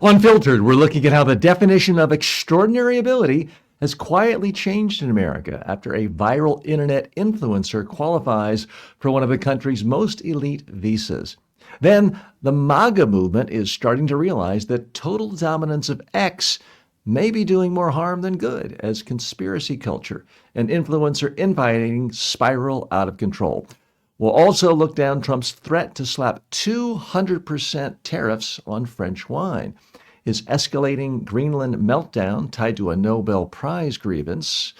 Unfiltered, we're looking at how the definition of extraordinary ability has quietly changed in America after a viral internet influencer qualifies for one of the country's most elite visas. Then, the MAGA movement is starting to realize that total dominance of X may be doing more harm than good as conspiracy culture and influencer infighting spiral out of control. We'll also look down Trump's threat to slap 200% tariffs on French wine, his escalating Greenland meltdown tied to a Nobel Prize grievance,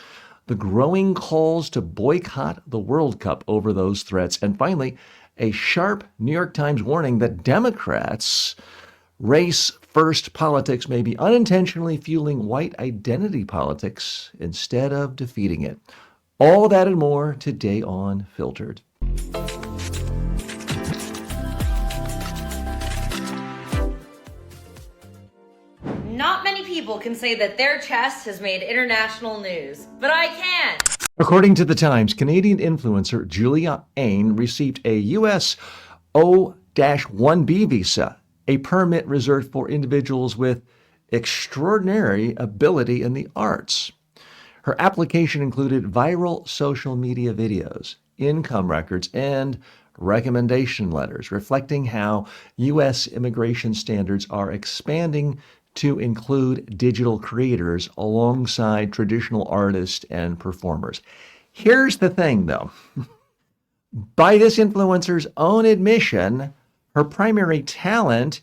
the growing calls to boycott the World Cup over those threats, and finally, a sharp New York Times warning that Democrats' race-first politics may be unintentionally fueling white identity politics instead of defeating it. All that and more today on Filtered. Not many people can say that their chest has made international news, but I can. According to the Times, Canadian influencer Julia Ain received a U.S. O-1B visa, a permit reserved for individuals with extraordinary ability in the arts. Her application included viral social media videos, income records, and recommendation letters reflecting how U.S. immigration standards are expanding to include digital creators alongside traditional artists and performers. Here's the thing, though. By this influencer's own admission, her primary talent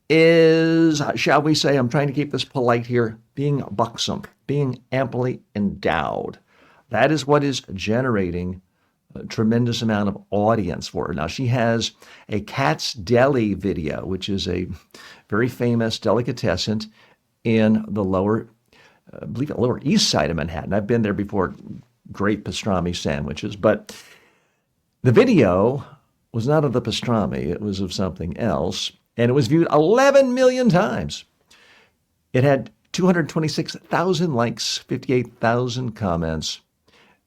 is, shall we say, I'm trying to keep this polite here, being buxom, being amply endowed. That is what is generating a tremendous amount of audience for her. Now, she has a Cat's Deli video, which is a very famous delicatessen in the lower east side of Manhattan. I've been there before, great pastrami sandwiches, but the video was not of the pastrami, it was of something else, and it was viewed 11 million times. It had 226,000 likes, 58,000 comments,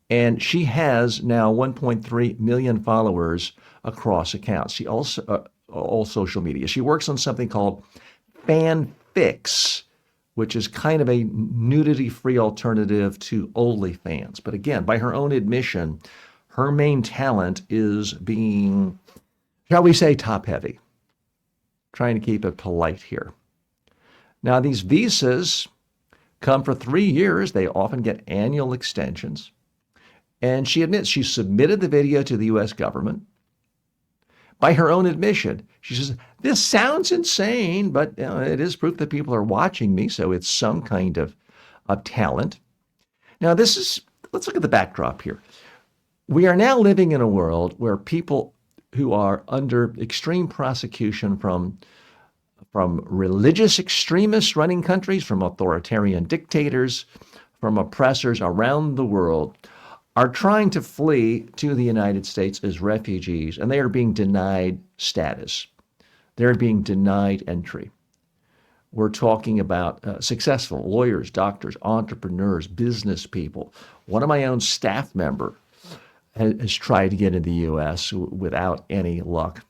and she has now 1.3 million followers across accounts. She also all social media. She works on something called FanFix, which is kind of a nudity-free alternative to OnlyFans. But again, by her own admission, her main talent is being, shall we say, top-heavy. Trying to keep it polite here. Now, these visas come for 3 years. They often get annual extensions. And she admits she submitted the video to the U.S. government. By her own admission, she says, this sounds insane, but it is proof that people are watching me, so it's some kind of talent. Now, let's look at the backdrop here. We are now living in a world where people who are under extreme prosecution from religious extremists running countries, from authoritarian dictators, from oppressors around the world, are trying to flee to the United States as refugees, and they are being denied status. They're being denied entry. We're talking about successful lawyers, doctors, entrepreneurs, business people. One of my own staff member has tried to get in the U.S. without any luck.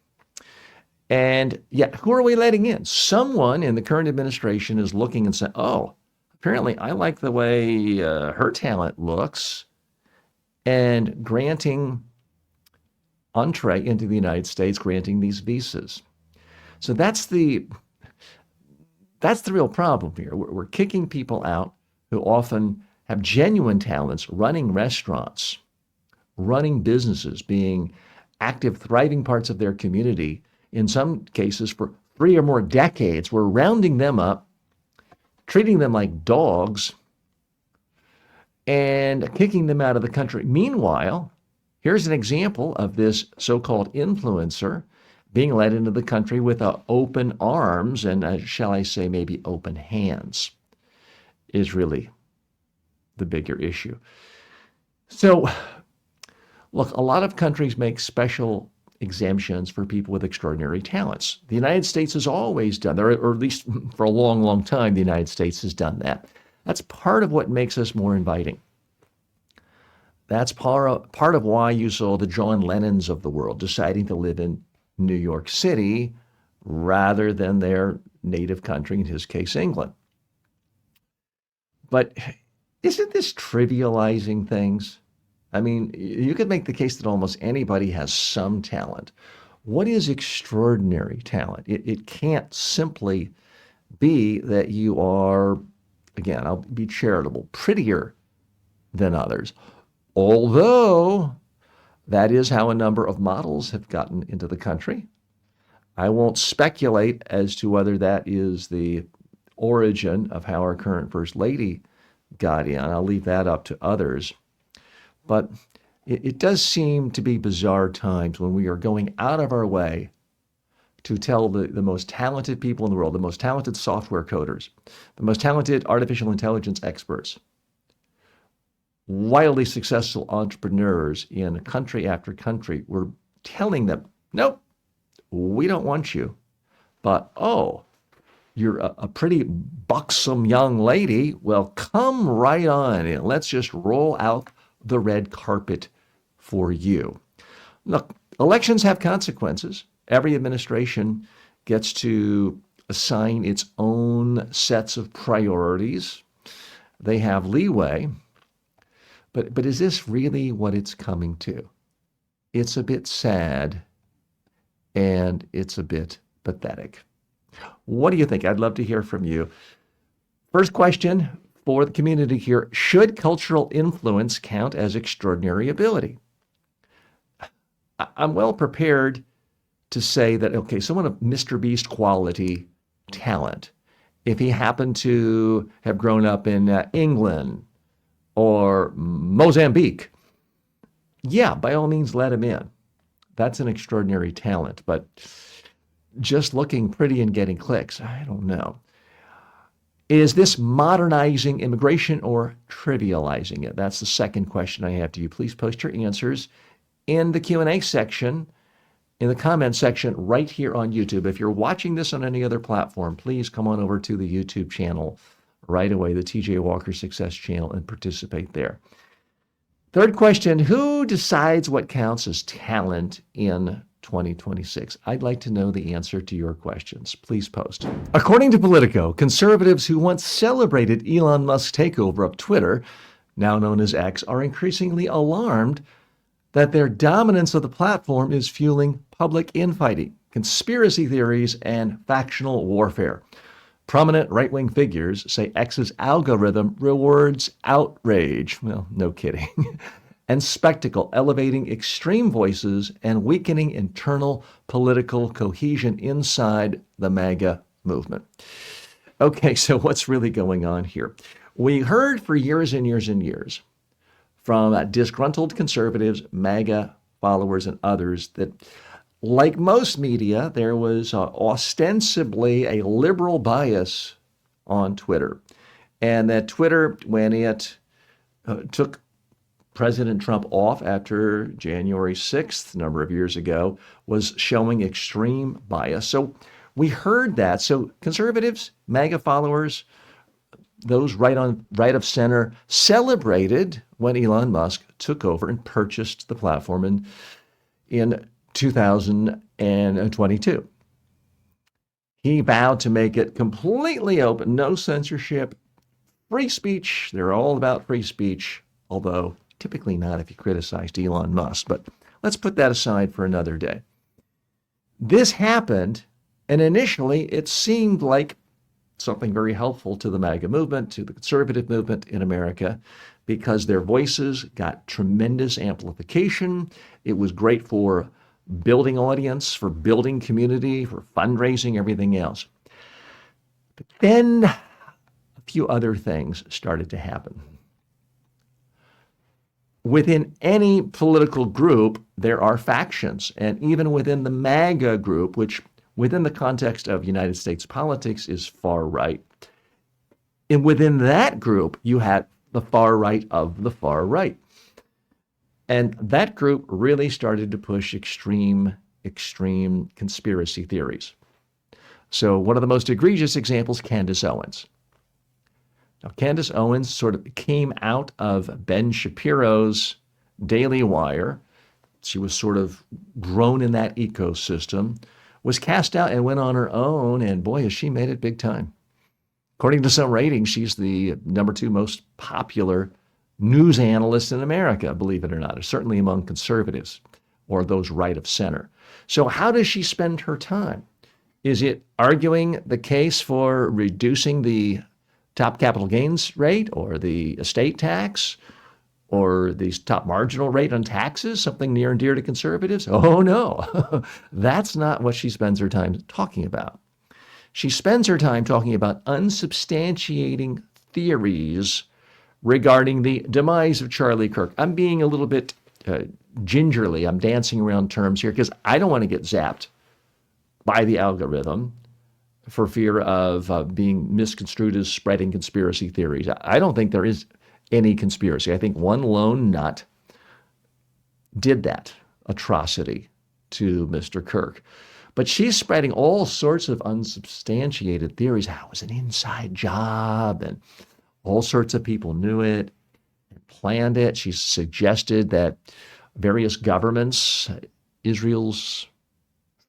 And yet, who are we letting in? Someone in the current administration is looking and saying, oh, apparently I like the way her talent looks, and granting entree into the United States, granting these visas. So that's the real problem here. We're kicking people out who often have genuine talents, running restaurants, running businesses, being active, thriving parts of their community, in some cases for 3 or more decades. We're rounding them up, treating them like dogs, and kicking them out of the country. Meanwhile, here's an example of this so-called influencer being led into the country with open arms and, shall I say, maybe open hands is really the bigger issue. So, look, a lot of countries make special exemptions for people with extraordinary talents. The United States has always done that, or at least for a long, long time, the United States has done that. That's part of what makes us more inviting. That's part of why you saw the John Lennons of the world deciding to live in New York City rather than their native country, in his case, England. But isn't this trivializing things? I mean, you could make the case that almost anybody has some talent. What is extraordinary talent? It can't simply be that you are, again, I'll be charitable, prettier than others. Although that is how a number of models have gotten into the country. I won't speculate as to whether that is the origin of how our current First Lady got in. I'll leave that up to others. But it does seem to be bizarre times when we are going out of our way to tell the most talented people in the world, the most talented software coders, the most talented artificial intelligence experts, wildly successful entrepreneurs in country after country, we're telling them, nope, we don't want you. But, oh, you're a pretty buxom young lady. Well, come right on in. Let's just roll out the red carpet for you. Look, elections have consequences. Every administration gets to assign its own sets of priorities. They have leeway. But is this really what it's coming to? It's a bit sad, and it's a bit pathetic. What do you think? I'd love to hear from you. First question for the community here: should cultural influence count as extraordinary ability? I'm well prepared to say that, okay, someone of Mr. Beast quality talent, if he happened to have grown up in England or Mozambique, yeah, by all means, let him in. That's an extraordinary talent. But just looking pretty and getting clicks, I don't know. Is this modernizing immigration or trivializing it? That's the second question I have to you. Please post your answers in the Q&A section, in the comment section right here on YouTube. If you're watching this on any other platform, please come on over to the YouTube channel right away, the TJ Walker Success Channel, and participate there. Third question: who decides what counts as talent in 2026? I'd like to know the answer to your questions. Please post. According to Politico, conservatives who once celebrated Elon Musk's takeover of Twitter, now known as X, are increasingly alarmed that their dominance of the platform is fueling public infighting, conspiracy theories, and factional warfare. Prominent right-wing figures say X's algorithm rewards outrage, well, no kidding, and spectacle, elevating extreme voices and weakening internal political cohesion inside the MAGA movement. Okay, so what's really going on here? We heard for years and years and years from disgruntled conservatives, MAGA followers, and others that, like most media, there was ostensibly a liberal bias on Twitter. And that Twitter, when it took President Trump off after January 6th, a number of years ago, was showing extreme bias. So we heard that. So conservatives, MAGA followers, those right of center, celebrated when Elon Musk took over and purchased the platform in 2022. He vowed to make it completely open, no censorship, free speech. They're all about free speech, although typically not if you criticized Elon Musk. But let's put that aside for another day. This happened, and initially it seemed like something very helpful to the MAGA movement, to the conservative movement in America, because their voices got tremendous amplification. It was great for building audience, for building community, for fundraising, everything else. But then a few other things started to happen. Within any political group, there are factions. And even within the MAGA group, which within the context of United States politics is far right, and within that group, you had the far right of the far right. And that group really started to push extreme conspiracy theories. So one of the most egregious examples, Candace Owens. Now, Candace Owens sort of came out of Ben Shapiro's Daily Wire. She was sort of grown in that ecosystem, was cast out and went on her own, and boy, has she made it big time. According to some ratings, she's the number 2 most popular news analyst in America, believe it or not, certainly among conservatives or those right of center. So how does she spend her time? Is it arguing the case for reducing the top capital gains rate or the estate tax or the top marginal rate on taxes, something near and dear to conservatives? Oh, no, that's not what she spends her time talking about. She spends her time talking about unsubstantiating theories regarding the demise of Charlie Kirk. I'm being a little bit gingerly. I'm dancing around terms here because I don't want to get zapped by the algorithm for fear of being misconstrued as spreading conspiracy theories. I don't think there is any conspiracy. I think one lone nut did that atrocity to Mr. Kirk. But she's spreading all sorts of unsubstantiated theories, how it was an inside job and all sorts of people knew it and planned it. She's suggested that various governments, Israel's,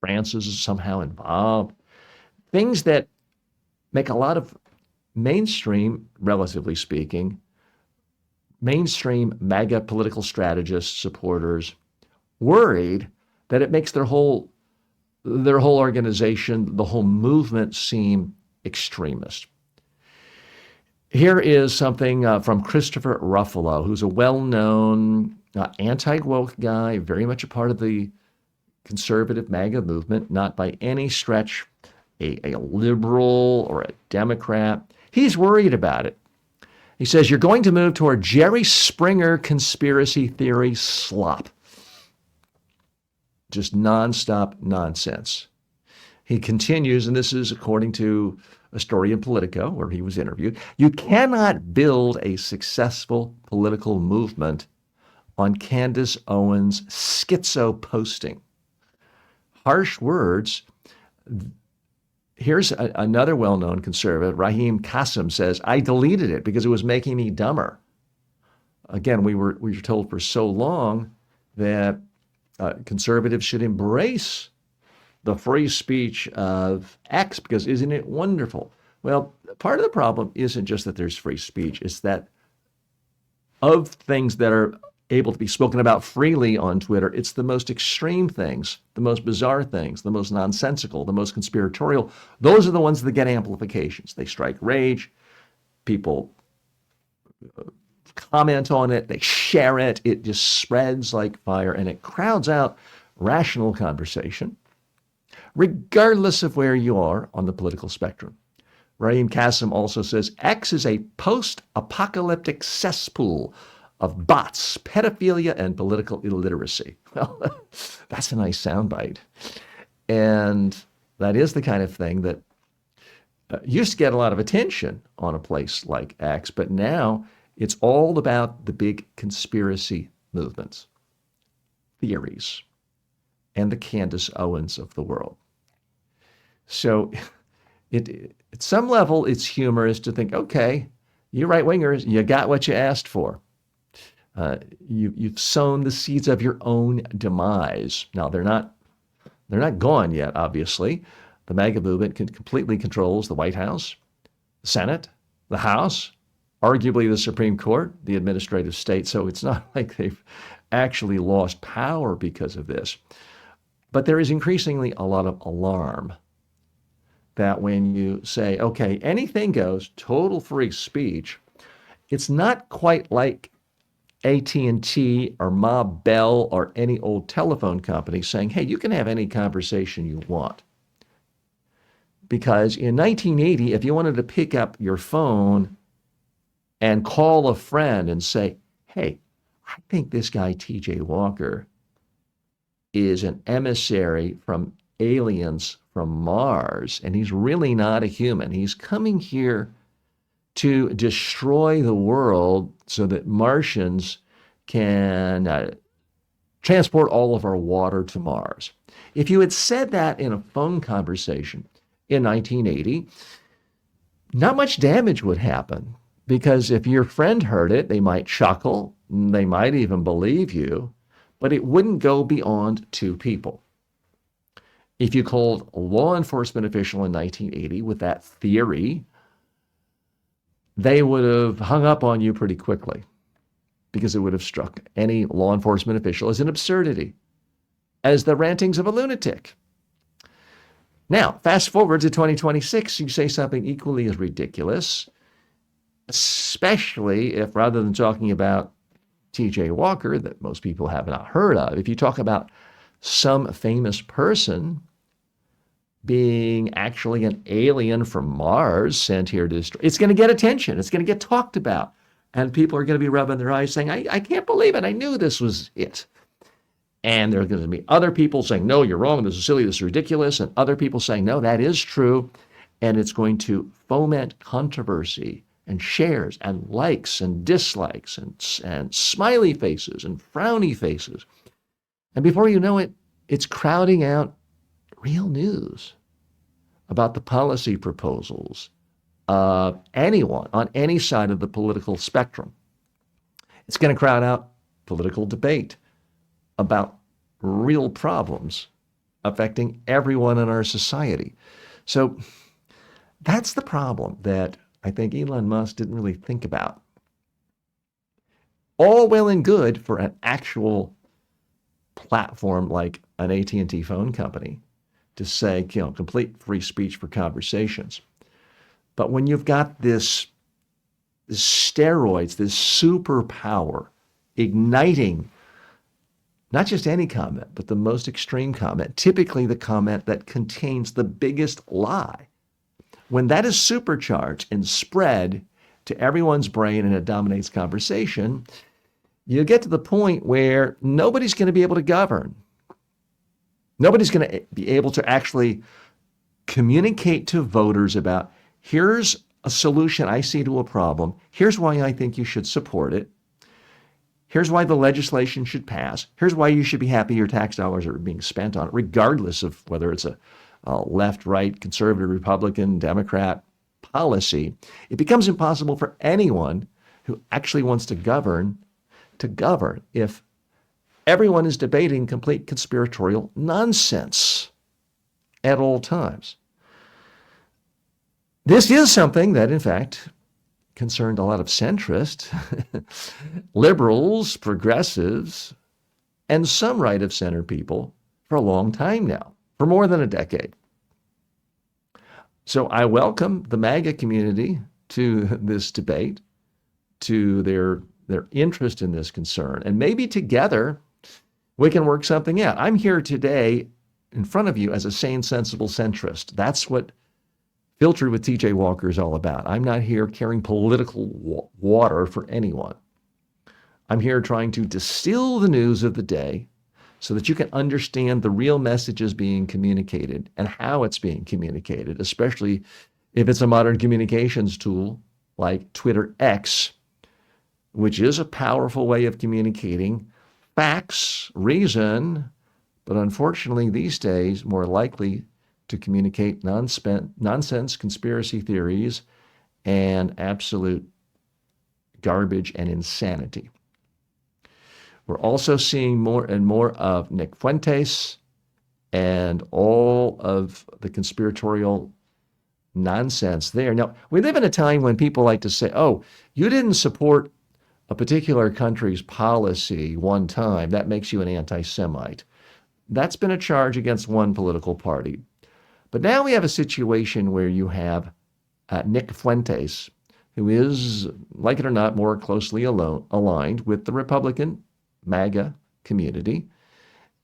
France's, is somehow involved. Things that make a lot of mainstream, relatively speaking, mainstream MAGA political strategists, supporters, worried that it makes their whole organization, the whole movement seem extremist. Here is something from Christopher Ruffalo, who's a well-known anti-woke guy, very much a part of the conservative MAGA movement, not by any stretch a liberal or a Democrat. He's worried about it. He says, you're going to move toward Jerry Springer conspiracy theory slop. Just nonstop nonsense. He continues, and this is according to a story in Politico where he was interviewed. You cannot build a successful political movement on Candace Owens' schizo posting. Harsh words. Here's another well-known conservative, Raheem Kassem, says, I deleted it because it was making me dumber. Again, we were told for so long that conservatives should embrace the free speech of X because isn't it wonderful? Well, part of the problem isn't just that there's free speech. It's that of things that are able to be spoken about freely on Twitter, it's the most extreme things, the most bizarre things, the most nonsensical, the most conspiratorial. Those are the ones that get amplifications. They strike rage. People comment on it. They share it. It just spreads like fire, and it crowds out rational conversation, regardless of where you are on the political spectrum. Raheem Kassem also says, X is a post-apocalyptic cesspool of bots, pedophilia, and political illiteracy. Well, that's a nice soundbite. And that is the kind of thing that used to get a lot of attention on a place like X, but now it's all about the big conspiracy movements, theories, and the Candace Owens of the world. So at some level, it's humorous to think, okay, you right-wingers, you got what you asked for. You've sown the seeds of your own demise. Now, they're not gone yet, obviously. The MAGA movement completely controls the White House, the Senate, the House, arguably the Supreme Court, the administrative state. So it's not like they've actually lost power because of this. But there is increasingly a lot of alarm that when you say, okay, anything goes, total free speech, it's not quite like AT&T or Ma Bell or any old telephone company saying, hey, you can have any conversation you want. Because in 1980, if you wanted to pick up your phone and call a friend and say, hey, I think this guy TJ Walker is an emissary from aliens from Mars, and he's really not a human. He's coming here to destroy the world so that Martians can transport all of our water to Mars. If you had said that in a phone conversation in 1980, not much damage would happen, because if your friend heard it, they might chuckle, they might even believe you, but it wouldn't go beyond two people. If you called a law enforcement official in 1980 with that theory, they would have hung up on you pretty quickly because it would have struck any law enforcement official as an absurdity, as the rantings of a lunatic. Now, fast forward to 2026, you say something equally as ridiculous, especially if rather than talking about T.J. Walker, that most people have not heard of, if you talk about some famous person being actually an alien from Mars sent here to destroy, it's going to get attention. It's going to get talked about. And people are going to be rubbing their eyes saying, I can't believe it. I knew this was it. And there are going to be other people saying, no, you're wrong. This is silly. This is ridiculous. And other people saying, no, that is true. And it's going to foment controversy and shares and likes and dislikes and smiley faces and frowny faces. And before you know it, it's crowding out real news about the policy proposals of anyone on any side of the political spectrum. It's going to crowd out political debate about real problems affecting everyone in our society. So that's the problem that I think Elon Musk didn't really think about. All well and good for an actual platform like an AT&T phone company to say, complete free speech for conversations. But when you've got this steroids, this superpower igniting not just any comment, but the most extreme comment, typically the comment that contains the biggest lie, when that is supercharged and spread to everyone's brain and it dominates conversation, you get to the point where nobody's going to be able to govern. Nobody's going to be able to actually communicate to voters about, here's a solution I see to a problem. Here's why I think you should support it. Here's why the legislation should pass. Here's why you should be happy your tax dollars are being spent on it, regardless of whether it's a left, right, conservative, Republican, Democrat policy. It becomes impossible for anyone who actually wants to govern if everyone is debating complete conspiratorial nonsense at all times. This is something that, in fact, concerned a lot of centrist, liberals, progressives, and some right-of-center people for a long time now, for more than a decade. So I welcome the MAGA community to this debate, to their interest in this concern, and maybe together we can work something out. I'm here today in front of you as a sane, sensible centrist. That's what Filtered with T.J. Walker is all about. I'm not here carrying political water for anyone. I'm here trying to distill the news of the day so that you can understand the real messages being communicated and how it's being communicated, especially if it's a modern communications tool like Twitter X, which is a powerful way of communicating facts, reason, but unfortunately these days more likely to communicate nonsense, conspiracy theories, and absolute garbage and insanity. We're also seeing more and more of Nick Fuentes and all of the conspiratorial nonsense there. Now, we live in a time when people like to say, oh, you didn't support a particular country's policy one time. That makes you an anti-Semite. That's been a charge against one political party. But now we have a situation where you have Nick Fuentes, who is, like it or not, more closely aligned with the Republican MAGA community.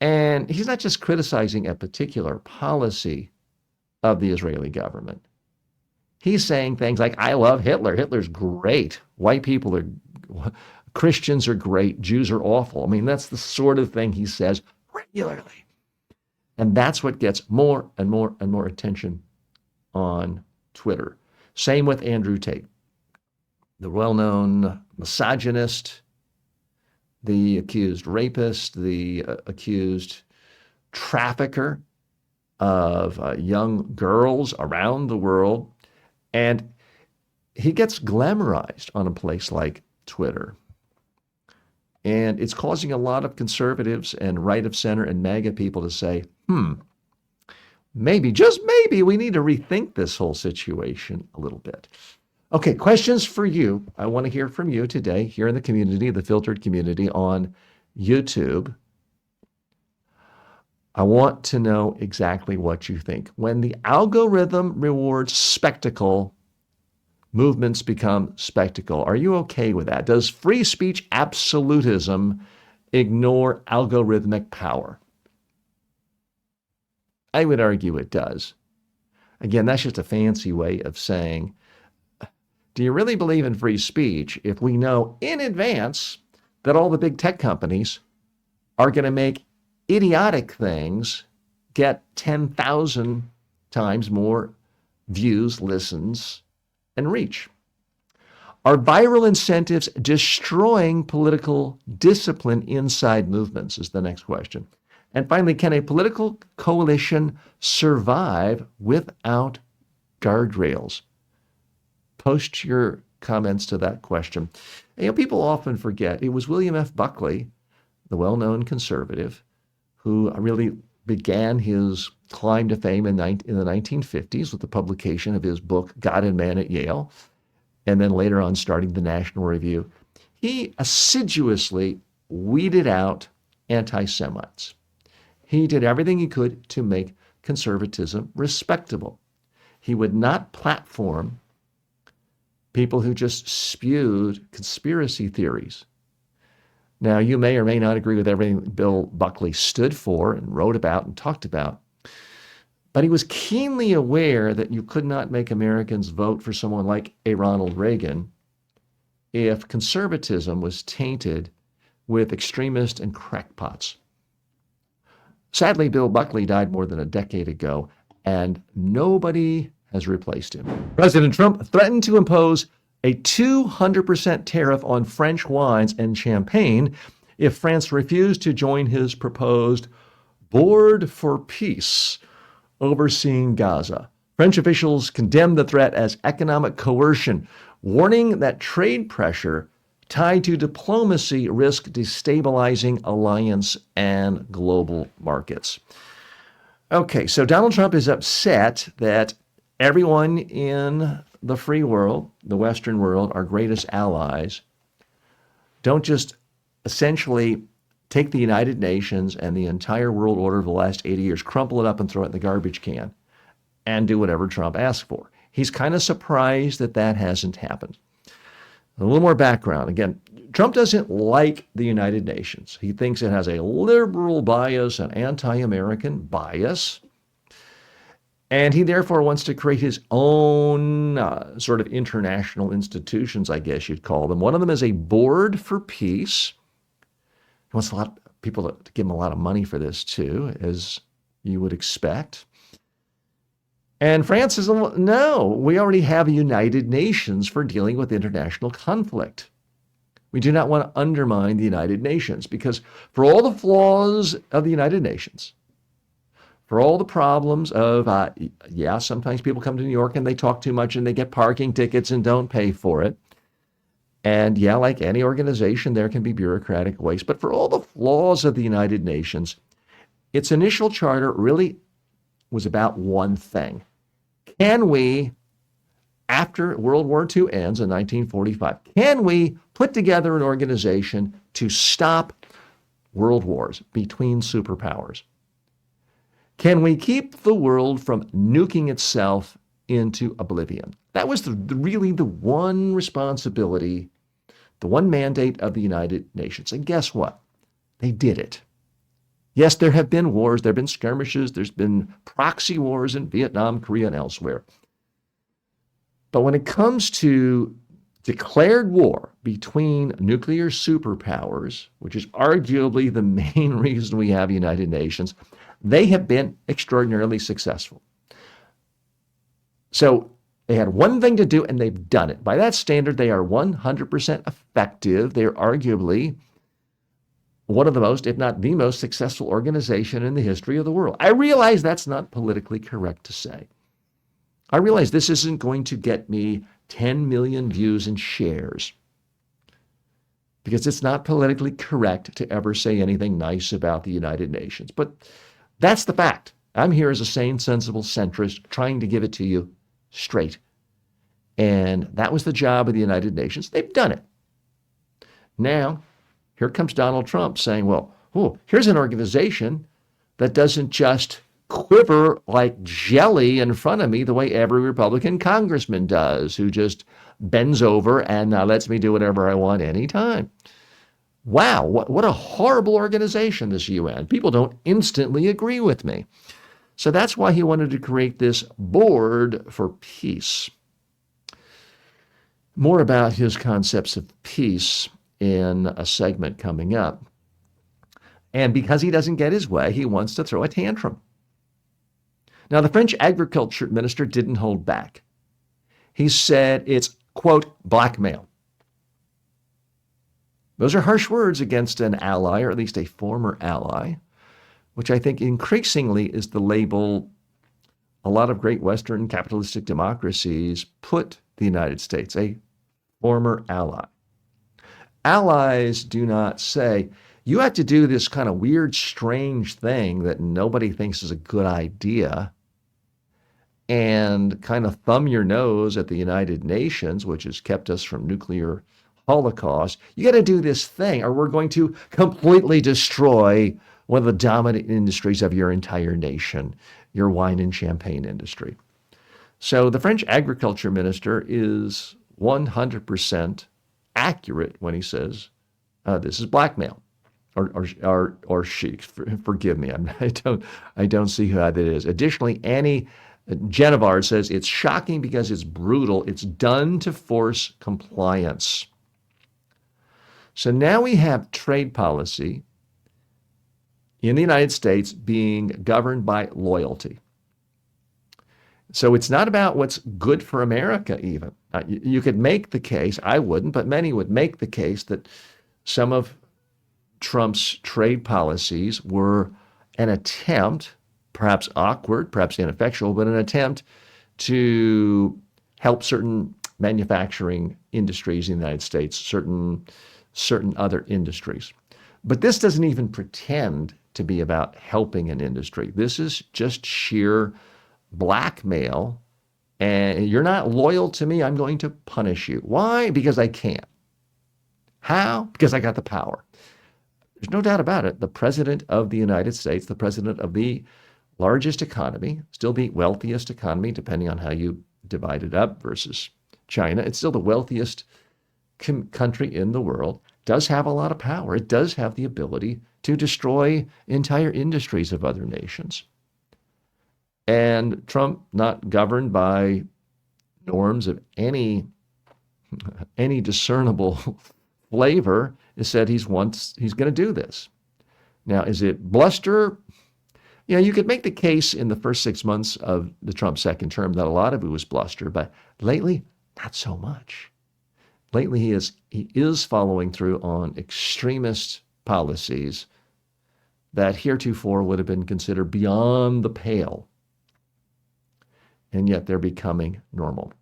And he's not just criticizing a particular policy of the Israeli government. He's saying things like, I love Hitler. Hitler's great. White people are, Christians are great. Jews are awful. I mean, that's the sort of thing he says regularly. And that's what gets more and more and more attention on Twitter. Same with Andrew Tate, the well-known misogynist, the accused rapist, the accused trafficker of young girls around the world. And he gets glamorized on a place like Twitter. And it's causing a lot of conservatives and right of center and MAGA people to say, maybe, just maybe, we need to rethink this whole situation a little bit. Okay, questions for you. I want to hear from you today here in the community, the filtered community on YouTube. I want to know exactly what you think. When the algorithm rewards spectacle, movements become spectacle. Are you okay with that? Does free speech absolutism ignore algorithmic power? I would argue it does. Again, that's just a fancy way of saying, do you really believe in free speech if we know in advance that all the big tech companies are going to make idiotic things get 10,000 times more views, listens, and reach? Are viral incentives destroying political discipline inside movements is the next question. And finally, can a political coalition survive without guardrails? Post your comments to that question. People often forget it was William F. Buckley, the well-known conservative, who really began his climb to fame in the 1950s with the publication of his book, God and Man at Yale, and then later on starting the National Review. He assiduously weeded out anti-Semites. He did everything he could to make conservatism respectable. He would not platform people who just spewed conspiracy theories. Now, you may or may not agree with everything Bill Buckley stood for and wrote about and talked about, but he was keenly aware that you could not make Americans vote for someone like a Ronald Reagan if conservatism was tainted with extremists and crackpots. Sadly, Bill Buckley died more than a decade ago, and nobody has replaced him. President Trump threatened to impose a 200% tariff on French wines and champagne if France refused to join his proposed Board for Peace overseeing Gaza. French officials condemned the threat as economic coercion, warning that trade pressure tied to diplomacy risk destabilizing alliance and global markets. Okay, so Donald Trump is upset that everyone in the free world, the Western world, our greatest allies, don't just essentially take the United Nations and the entire world order of the last 80 years, crumple it up and throw it in the garbage can and do whatever Trump asks for. He's kind of surprised that that hasn't happened. A little more background. Again, Trump doesn't like the United Nations. He thinks it has a liberal bias, an anti-American bias. And he therefore wants to create his own sort of international institutions, I guess you'd call them. One of them is a Board for Peace. He wants a lot of people to give him a lot of money for this too, as you would expect. And France says, no, we already have a United Nations for dealing with international conflict. We do not want to undermine the United Nations because for all the flaws of the United Nations, for all the problems of, sometimes people come to New York and they talk too much and they get parking tickets and don't pay for it. And like any organization, there can be bureaucratic waste. But for all the flaws of the United Nations, its initial charter really was about one thing. Can we, after World War II ends in 1945, can we put together an organization to stop world wars between superpowers? Can we keep the world from nuking itself into oblivion? That was really the one responsibility, the one mandate of the United Nations. And guess what? They did it. Yes, there have been wars, there have been skirmishes, there's been proxy wars in Vietnam, Korea, and elsewhere. But when it comes to declared war between nuclear superpowers, which is arguably the main reason we have United Nations, they have been extraordinarily successful. So they had one thing to do, and they've done it. By that standard, they are 100% effective. They're arguably one of the most, if not the most successful organization in the history of the world. I realize that's not politically correct to say. I realize this isn't going to get me 10 million views and shares because it's not politically correct to ever say anything nice about the United Nations. But that's the fact. I'm here as a sane, sensible centrist trying to give it to you straight. And that was the job of the United Nations. They've done it. Now, here comes Donald Trump saying, well, here's an organization that doesn't just quiver like jelly in front of me the way every Republican congressman does, who just bends over and lets me do whatever I want anytime. Wow, what a horrible organization, this UN. People don't instantly agree with me. So that's why he wanted to create this board for peace. More about his concepts of peace in a segment coming up. And because he doesn't get his way, he wants to throw a tantrum. Now, the French agriculture minister didn't hold back. He said it's, quote, blackmail. Those are harsh words against an ally, or at least a former ally, which I think increasingly is the label a lot of great Western capitalistic democracies put the United States, a former ally. Allies do not say, you have to do this kind of weird, strange thing that nobody thinks is a good idea, and kind of thumb your nose at the United Nations, which has kept us from nuclear holocaust. You got to do this thing, or we're going to completely destroy one of the dominant industries of your entire nation, your wine and champagne industry. So the French agriculture minister is 100% accurate when he says this is blackmail, or she. Forgive me, I don't see how that is. Additionally, Annie Genevard says it's shocking because it's brutal. It's done to force compliance. So now we have trade policy in the United States being governed by loyalty. So it's not about what's good for America even. You could make the case, I wouldn't, but many would make the case that some of Trump's trade policies were an attempt, perhaps awkward, perhaps ineffectual, but an attempt to help certain manufacturing industries in the United States, certain other industries. But this doesn't even pretend to be about helping an industry. This is just sheer blackmail. And you're not loyal to me, I'm going to punish you. Why? Because I can. How? Because I got the power. There's no doubt about it. The president of the United States, the president of the largest economy, still the wealthiest economy, depending on how you divide it up versus China, it's still the wealthiest country in the world, does have a lot of power. It does have the ability to destroy entire industries of other nations. And Trump, not governed by norms of any discernible flavor, has said he's going to do this. Now, is it bluster? You could make the case in the first 6 months of the Trump second term that a lot of it was bluster, but lately, not so much. Lately, he is following through on extremist policies that heretofore would have been considered beyond the pale. And yet they're becoming normal.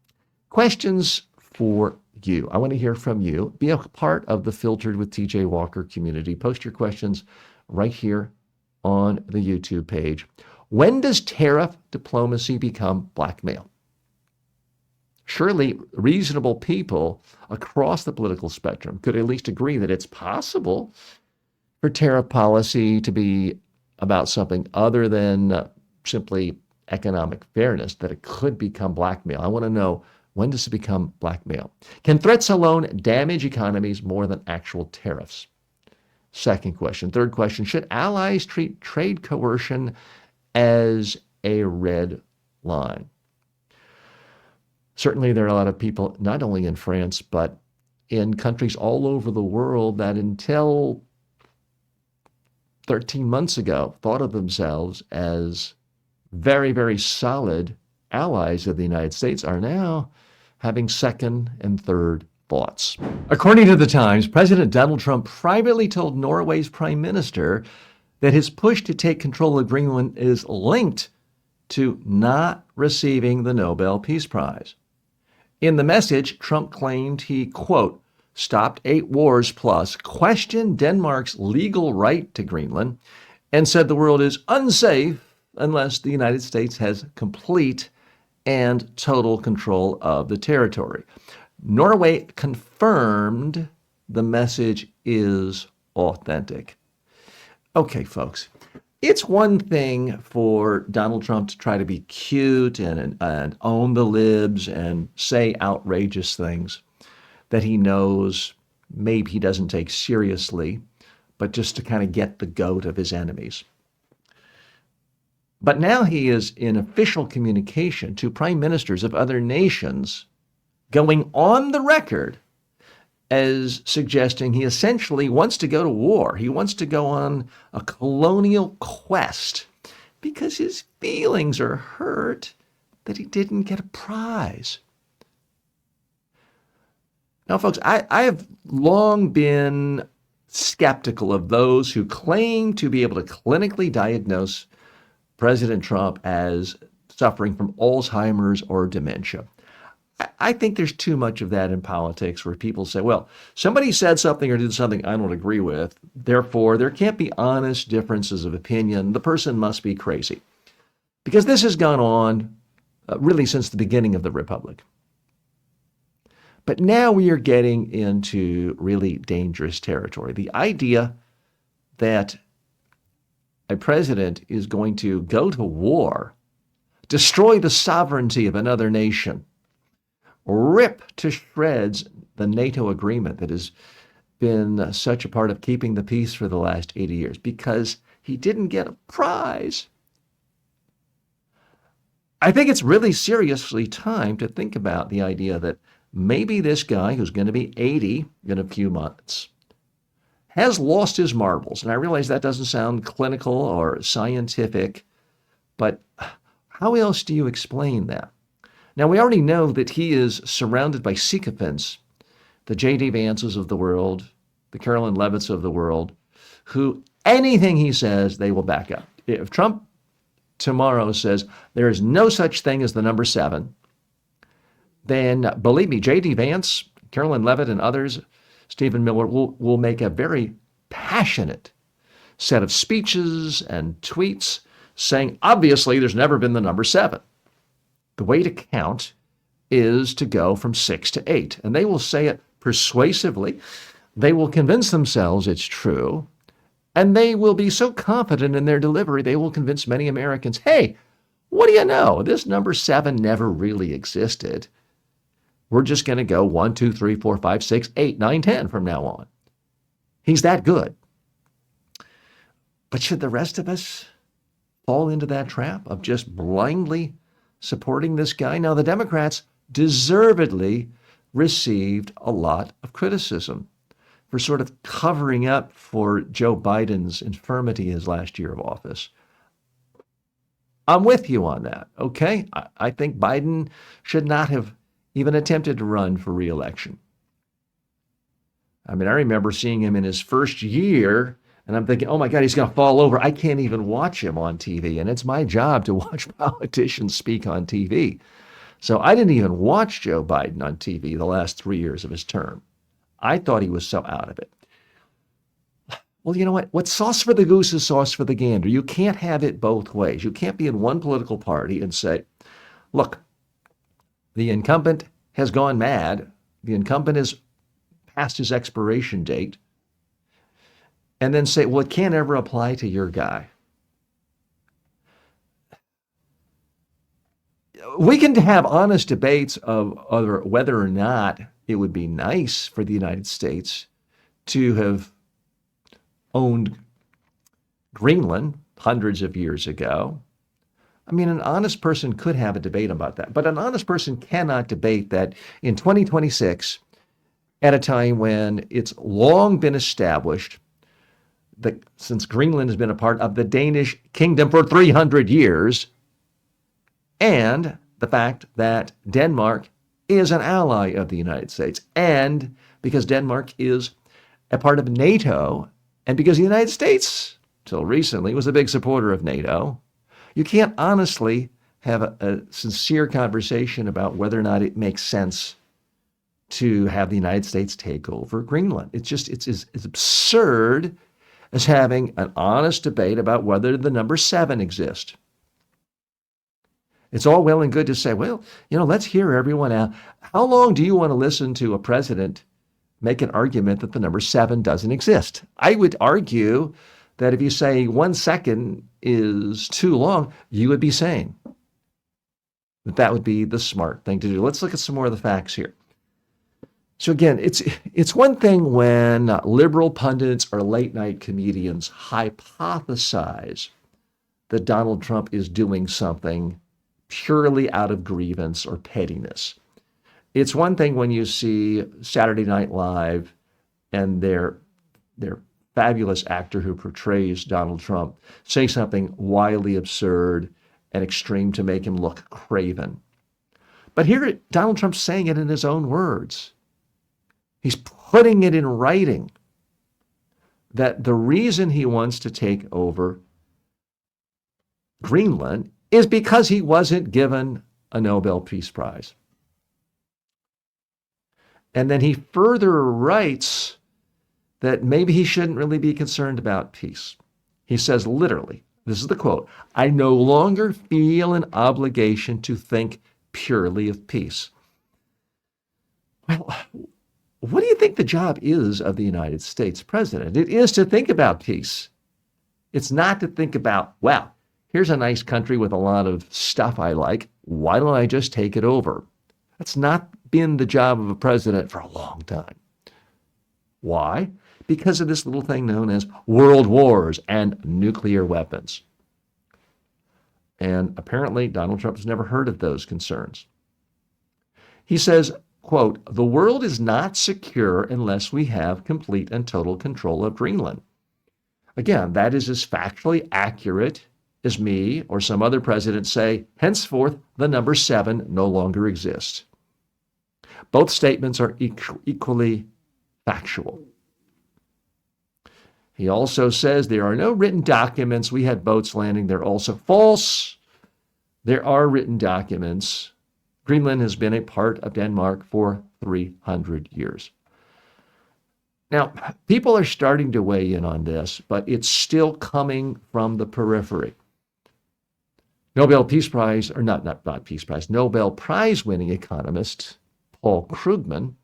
Questions for you. I want to hear from you. Be a part of the Filtered with TJ Walker community. Post your questions right here on the YouTube page. When does tariff diplomacy become blackmail? Surely reasonable people across the political spectrum could at least agree that it's possible for tariff policy to be about something other than simply economic fairness, that it could become blackmail. I want to know, when does it become blackmail? Can threats alone damage economies more than actual tariffs? Second question. Third question, should allies treat trade coercion as a red line? Certainly there are a lot of people, not only in France, but in countries all over the world that until 13 months ago thought of themselves as very, very solid allies of the United States, are now having second and third thoughts. According to the Times, President Donald Trump privately told Norway's prime minister that his push to take control of Greenland is linked to not receiving the Nobel Peace Prize. In the message, Trump claimed he, quote, stopped 8 wars plus, questioned Denmark's legal right to Greenland, and said the world is unsafe unless the United States has complete and total control of the territory. Norway confirmed the message is authentic. Okay, folks, it's one thing for Donald Trump to try to be cute and own the libs and say outrageous things that he knows maybe he doesn't take seriously, but just to kind of get the goat of his enemies. But now he is in official communication to prime ministers of other nations, going on the record as suggesting he essentially wants to go to war. He wants to go on a colonial quest because his feelings are hurt that he didn't get a prize. Now, folks, I have long been skeptical of those who claim to be able to clinically diagnose President Trump as suffering from Alzheimer's or dementia. I think there's too much of that in politics where people say, well, somebody said something or did something I don't agree with, therefore there can't be honest differences of opinion. The person must be crazy. Because this has gone on really since the beginning of the Republic. But now we are getting into really dangerous territory. The idea that a president is going to go to war, destroy the sovereignty of another nation, rip to shreds the NATO agreement that has been such a part of keeping the peace for the last 80 years because he didn't get a prize. I think it's really seriously time to think about the idea that maybe this guy who's going to be 80 in a few months has lost his marbles. And I realize that doesn't sound clinical or scientific, but how else do you explain that? Now, we already know that he is surrounded by sycophants, the J.D. Vances of the world, the Carolyn Levitts of the world, who anything he says, they will back up. If Trump tomorrow says there is no such thing as the number 7, then believe me, J.D. Vance, Carolyn Levitt, and others, Stephen Miller, will make a very passionate set of speeches and tweets saying, obviously, there's never been the number 7. The way to count is to go from 6 to 8. And they will say it persuasively. They will convince themselves it's true. And they will be so confident in their delivery, they will convince many Americans, hey, what do you know? This number 7 never really existed. We're just going to go 1, 2, 3, 4, 5, 6, 8, 9, 10 from now on. He's that good. But should the rest of us fall into that trap of just blindly supporting this guy? Now, the Democrats deservedly received a lot of criticism for sort of covering up for Joe Biden's infirmity his last year of office. I'm with you on that, okay? I think Biden should not have even attempted to run for re-election. I mean, I remember seeing him in his first year, and I'm thinking, oh my God, he's going to fall over. I can't even watch him on TV. And it's my job to watch politicians speak on TV. So I didn't even watch Joe Biden on TV the last 3 years of his term. I thought he was so out of it. Well, you know what? What's sauce for the goose is sauce for the gander. You can't have it both ways. You can't be in one political party and say, look, the incumbent has gone mad. The incumbent has passed his expiration date. And then say, well, it can't ever apply to your guy. We can have honest debates of whether or not it would be nice for the United States to have owned Greenland hundreds of years ago. I mean, an honest person could have a debate about that, but an honest person cannot debate that in 2026, at a time when it's long been established that since Greenland has been a part of the Danish kingdom for 300 years, and the fact that Denmark is an ally of the United States, and because Denmark is a part of NATO, and because the United States, till recently, was a big supporter of NATO, you can't honestly have a sincere conversation about whether or not it makes sense to have the United States take over Greenland. It's as absurd as having an honest debate about whether the number 7 exists. It's all well and good to say, well, let's hear everyone out. How long do you want to listen to a president make an argument that the number 7 doesn't exist? I would argue that if you say 1 second is too long, you would be sane. That would be the smart thing to do. Let's look at some more of the facts here. So again, it's one thing when liberal pundits or late night comedians hypothesize that Donald Trump is doing something purely out of grievance or pettiness. It's one thing when you see Saturday Night Live and their fabulous actor who portrays Donald Trump say something wildly absurd and extreme to make him look craven. But here, Donald Trump's saying it in his own words. He's putting it in writing that the reason he wants to take over Greenland is because he wasn't given a Nobel Peace Prize. And then he further writes that maybe he shouldn't really be concerned about peace. He says literally, this is the quote, "I no longer feel an obligation to think purely of peace." Well, what do you think the job is of the United States president? It is to think about peace. It's not to think about, well, here's a nice country with a lot of stuff I like. Why don't I just take it over? That's not been the job of a president for a long time. Why? Because of this little thing known as world wars and nuclear weapons. And apparently Donald Trump has never heard of those concerns. He says, quote, "The world is not secure unless we have complete and total control of Greenland." Again, that is as factually accurate as me or some other president say, henceforth, the number 7 no longer exists. Both statements are equally factual. He also says there are no written documents. We had boats landing. They're also false. There are written documents. Greenland has been a part of Denmark for 300 years. Now, people are starting to weigh in on this, but it's still coming from the periphery. Nobel Peace Prize, or not Peace Prize, Nobel Prize winning economist Paul Krugman,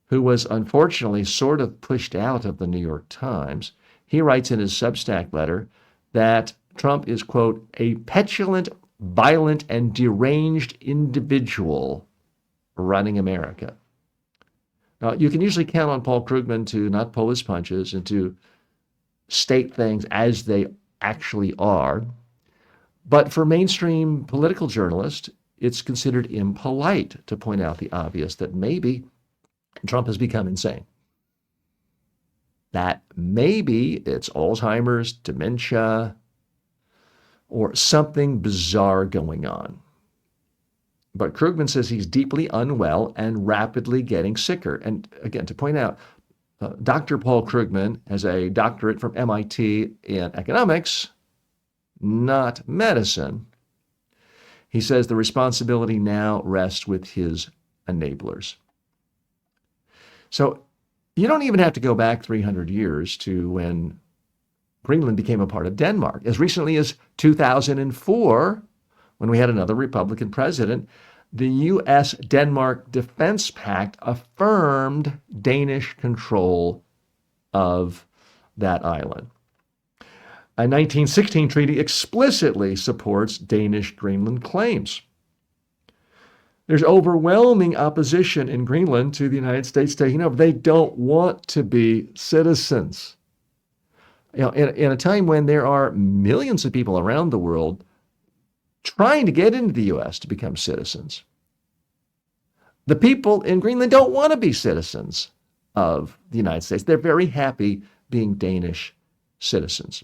who was unfortunately sort of pushed out of the New York Times, he writes in his Substack letter that Trump is, quote, "a petulant, violent, and deranged individual running America." Now, you can usually count on Paul Krugman to not pull his punches and to state things as they actually are. But for mainstream political journalists, it's considered impolite to point out the obvious that maybe Trump has become insane. That maybe it's Alzheimer's, dementia, or something bizarre going on. But Krugman says he's deeply unwell and rapidly getting sicker. And again, to point out, Dr. Paul Krugman has a doctorate from MIT in economics, not medicine. He says the responsibility now rests with his enablers. So you don't even have to go back 300 years to when Greenland became a part of Denmark. As recently as 2004, when we had another Republican president, the U.S.-Denmark Defense Pact affirmed Danish control of that island. A 1916 treaty explicitly supports Danish Greenland claims. There's overwhelming opposition in Greenland to the United States taking over. They don't want to be citizens. In a time when there are millions of people around the world trying to get into the U.S. to become citizens, the people in Greenland don't want to be citizens of the United States. They're very happy being Danish citizens.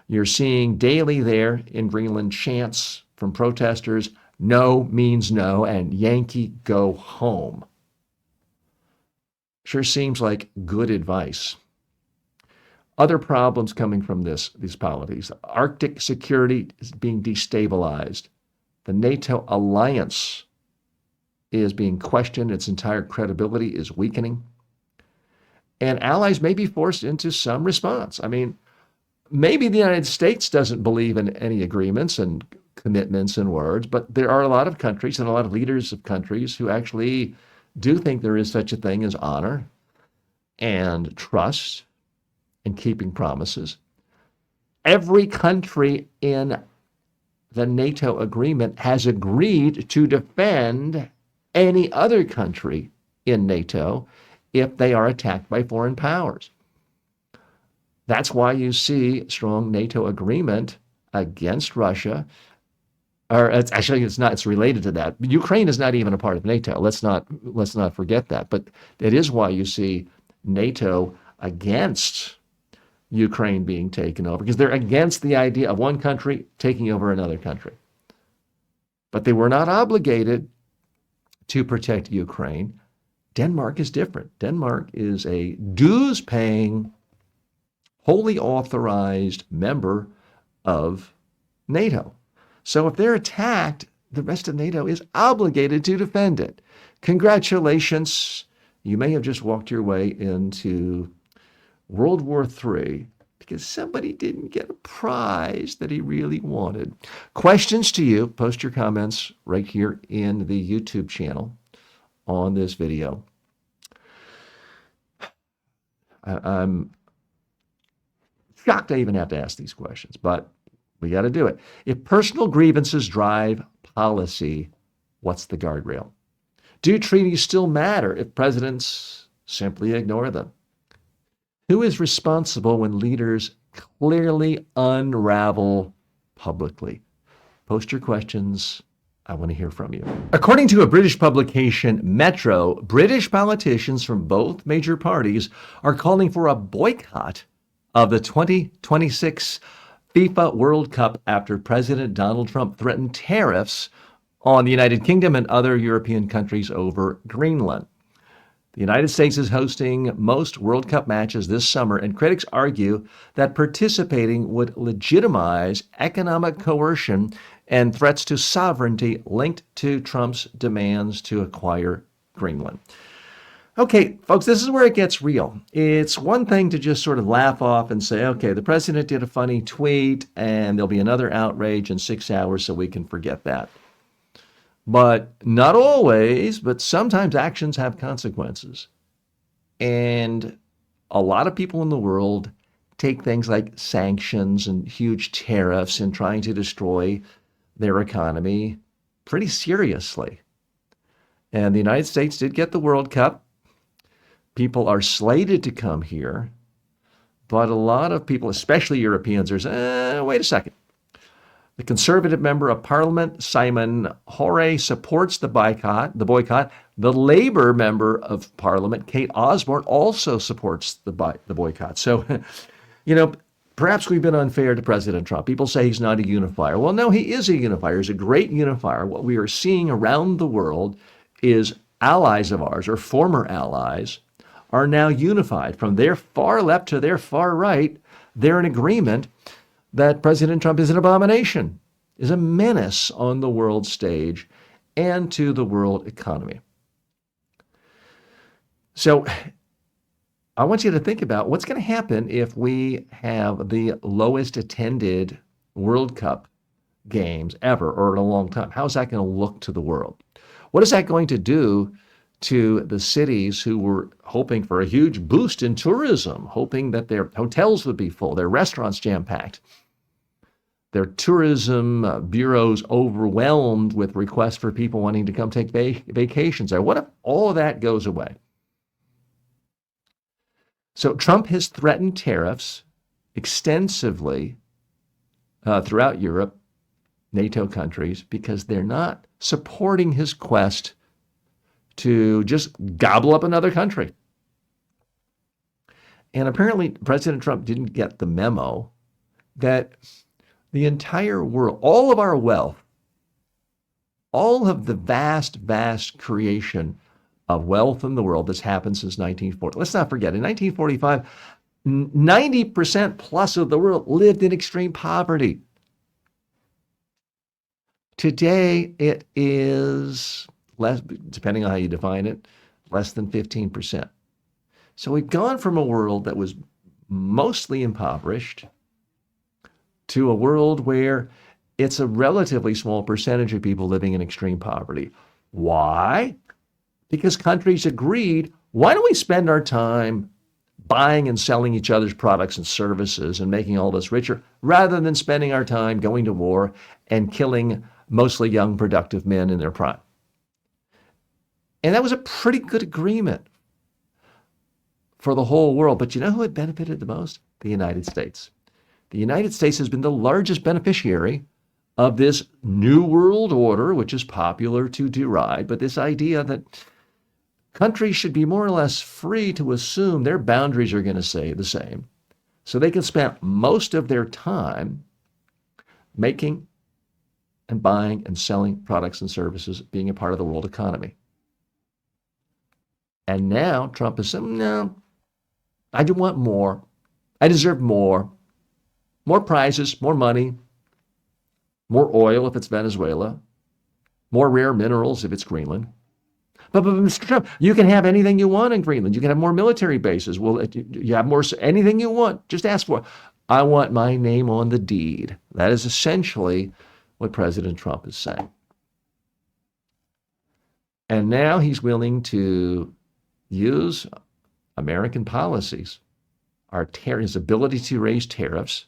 You're seeing daily there in Greenland chants from protesters, "No means no," and "Yankee, go home." Sure seems like good advice. Other problems coming from these policies. Arctic security is being destabilized. The NATO alliance is being questioned. Its entire credibility is weakening. And allies may be forced into some response. I mean, maybe the United States doesn't believe in any agreements and commitments and words, but there are a lot of countries and a lot of leaders of countries who actually do think there is such a thing as honor and trust and keeping promises. Every country in the NATO agreement has agreed to defend any other country in NATO if they are attacked by foreign powers. That's why you see strong NATO agreement against Russia. Or it's related to that. Ukraine is not even a part of NATO. Let's not forget that. But it is why you see NATO against Ukraine being taken over, because they're against the idea of one country taking over another country. But they were not obligated to protect Ukraine. Denmark is different. Denmark is a dues-paying, wholly authorized member of NATO. So if they're attacked, the rest of NATO is obligated to defend it. Congratulations. You may have just walked your way into World War III because somebody didn't get a prize that he really wanted. Questions to you, post your comments right here in the YouTube channel on this video. I'm shocked I even have to ask these questions, but we got to do it. If personal grievances drive policy, what's the guardrail? Do treaties still matter if presidents simply ignore them? Who is responsible when leaders clearly unravel publicly? Post your questions. I want to hear from you. According to a British publication, Metro, British politicians from both major parties are calling for a boycott of the 2026 FIFA World Cup after President Donald Trump threatened tariffs on the United Kingdom and other European countries over Greenland. The United States is hosting most World Cup matches this summer, and critics argue that participating would legitimize economic coercion and threats to sovereignty linked to Trump's demands to acquire Greenland. Okay, folks, this is where it gets real. It's one thing to just sort of laugh off and say, okay, the president did a funny tweet and there'll be another outrage in 6 hours so we can forget that. But not always, but sometimes actions have consequences. And a lot of people in the world take things like sanctions and huge tariffs and trying to destroy their economy pretty seriously. And the United States did get the World Cup. People are slated to come here, but a lot of people, especially Europeans, are saying, wait a second. The conservative member of parliament, Simon Hoare, supports the boycott. The Labour member of parliament, Kate Osborne, also supports the boycott. So, perhaps we've been unfair to President Trump. People say he's not a unifier. Well, no, he is a unifier. He's a great unifier. What we are seeing around the world is allies of ours, or former allies, are now unified. From their far left to their far right, they're in agreement that President Trump is an abomination, is a menace on the world stage and to the world economy. So I want you to think about what's going to happen if we have the lowest attended World Cup games ever, or in a long time. How's that going to look to the world? What is that going to do to the cities who were hoping for a huge boost in tourism, hoping that their hotels would be full, their restaurants jam-packed, their tourism bureaus overwhelmed with requests for people wanting to come take vacations there? What if all of that goes away? So Trump has threatened tariffs extensively throughout Europe, NATO countries, because they're not supporting his quest to just gobble up another country. And apparently President Trump didn't get the memo that the entire world, all of our wealth, all of the vast creation of wealth in the world that's happened since 1940. Let's not forget, in 1945, 90% plus of the world lived in extreme poverty. Today, it is less, depending on how you define it, less than 15%. So we've gone from a world that was mostly impoverished to a world where it's a relatively small percentage of people living in extreme poverty. Why? Because countries agreed, why don't we spend our time buying and selling each other's products and services and making all of us richer rather than spending our time going to war and killing mostly young, productive men in their prime. And that was a pretty good agreement for the whole world. But you know who had benefited the most? The United States. The United States has been the largest beneficiary of this new world order, which is popular to deride, but this idea that countries should be more or less free to assume their boundaries are going to stay the same, so they can spend most of their time making and buying and selling products and services, being a part of the world economy. And now Trump is saying, no, I do want more. I deserve more prizes, more money, more oil if it's Venezuela, more rare minerals if it's Greenland. But Mr. Trump, you can have anything you want in Greenland. You can have more military bases. Well, you have more, anything you want. Just ask for it. I want my name on the deed. That is essentially what President Trump is saying. And now he's willing to use American policies, his ability to raise tariffs,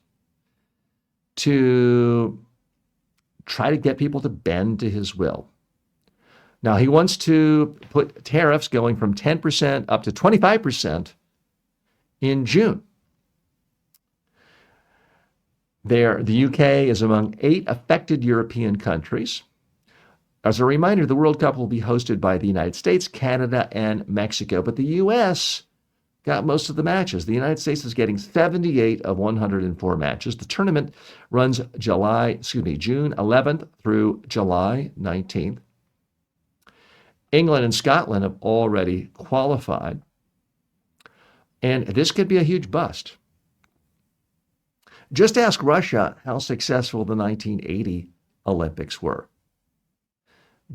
to try to get people to bend to his will. Now, he wants to put tariffs going from 10% up to 25% in June. The UK is among 8 affected European countries. As a reminder, the World Cup will be hosted by the United States, Canada, and Mexico, but the U.S. got most of the matches. The United States is getting 78 of 104 matches. The tournament runs June 11th through July 19th. England and Scotland have already qualified, and this could be a huge bust. Just ask Russia how successful the 1980 Olympics were.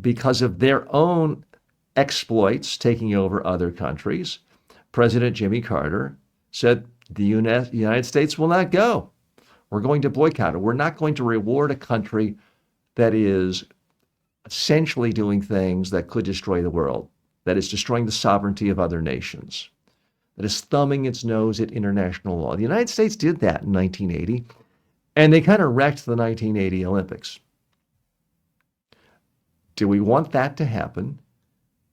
Because of their own exploits taking over other countries, President Jimmy Carter said the United States will not go. We're going to boycott it. We're not going to reward a country that is essentially doing things that could destroy the world, that is destroying the sovereignty of other nations, that is thumbing its nose at international law. The United States did that in 1980, and they kind of wrecked the 1980 Olympics. Do we want that to happen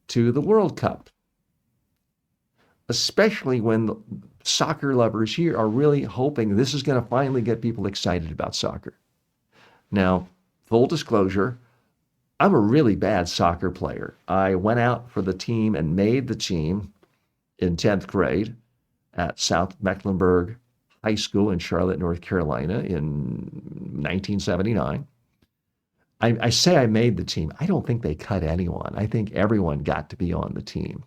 to the World Cup? Especially when the soccer lovers here are really hoping this is going to finally get people excited about soccer. Now, full disclosure, I'm a really bad soccer player. I went out for the team and made the team in 10th grade at South Mecklenburg High School in Charlotte, North Carolina in 1979. I say I made the team. I don't think they cut anyone. I think everyone got to be on the team.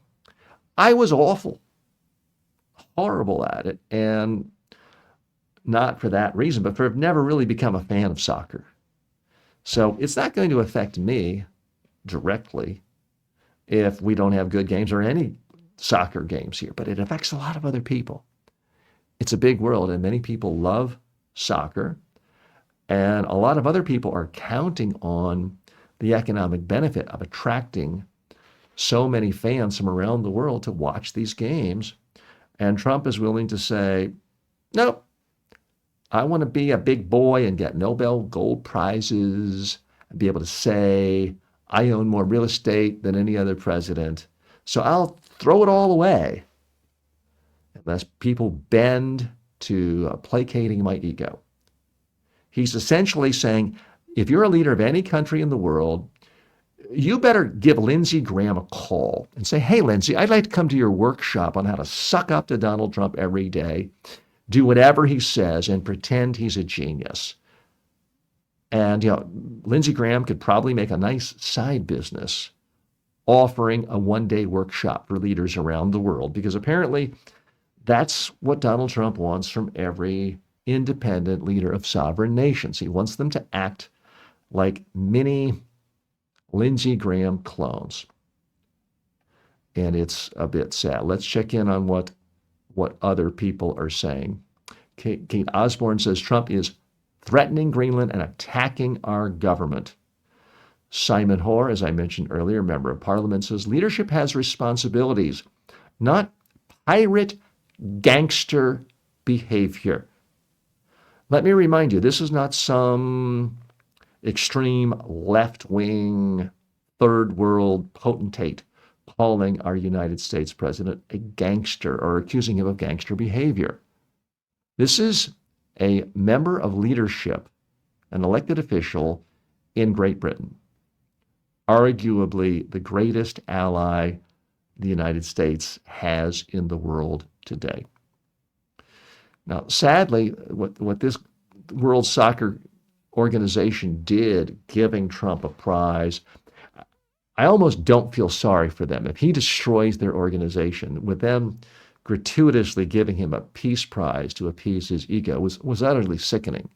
I was awful, horrible at it, and not for that reason, but for I've never really become a fan of soccer. So it's not going to affect me directly if we don't have good games or any soccer games here, but it affects a lot of other people. It's a big world, and many people love soccer, and a lot of other people are counting on the economic benefit of attracting so many fans from around the world to watch these games. And Trump is willing to say, nope, I want to be a big boy and get Nobel Gold Prizes and be able to say, I own more real estate than any other president. So I'll throw it all away unless people bend to placating my ego. He's essentially saying, if you're a leader of any country in the world, you better give Lindsey Graham a call and say, hey, Lindsey, I'd like to come to your workshop on how to suck up to Donald Trump every day, do whatever he says, and pretend he's a genius. And, Lindsey Graham could probably make a nice side business offering a one-day workshop for leaders around the world, because apparently that's what Donald Trump wants from every independent leader of sovereign nations. He wants them to act like mini Lindsey Graham clones. And it's a bit sad. Let's check in on what other people are saying. Kate Osborne says Trump is threatening Greenland and attacking our government. Simon Hoare, as I mentioned earlier, member of parliament, says leadership has responsibilities, not pirate gangster behavior. Let me remind you, this is not some extreme left-wing third world potentate calling our United States president a gangster or accusing him of gangster behavior. This is a member of leadership, an elected official in Great Britain, arguably the greatest ally the United States has in the world today. Now, sadly, what this World Soccer Organization did, giving Trump a prize, I almost don't feel sorry for them. If he destroys their organization, with them gratuitously giving him a peace prize to appease his ego was utterly sickening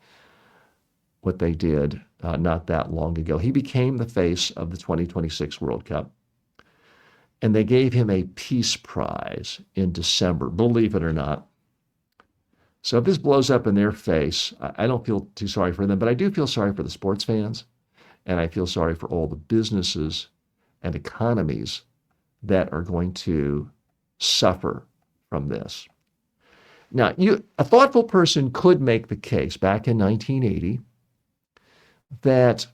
what they did not that long ago. He became the face of the 2026 World Cup, and they gave him a peace prize in December, believe it or not. So if this blows up in their face, I don't feel too sorry for them, but I do feel sorry for the sports fans, and I feel sorry for all the businesses and economies that are going to suffer from this. Now, a thoughtful person could make the case back in 1980 that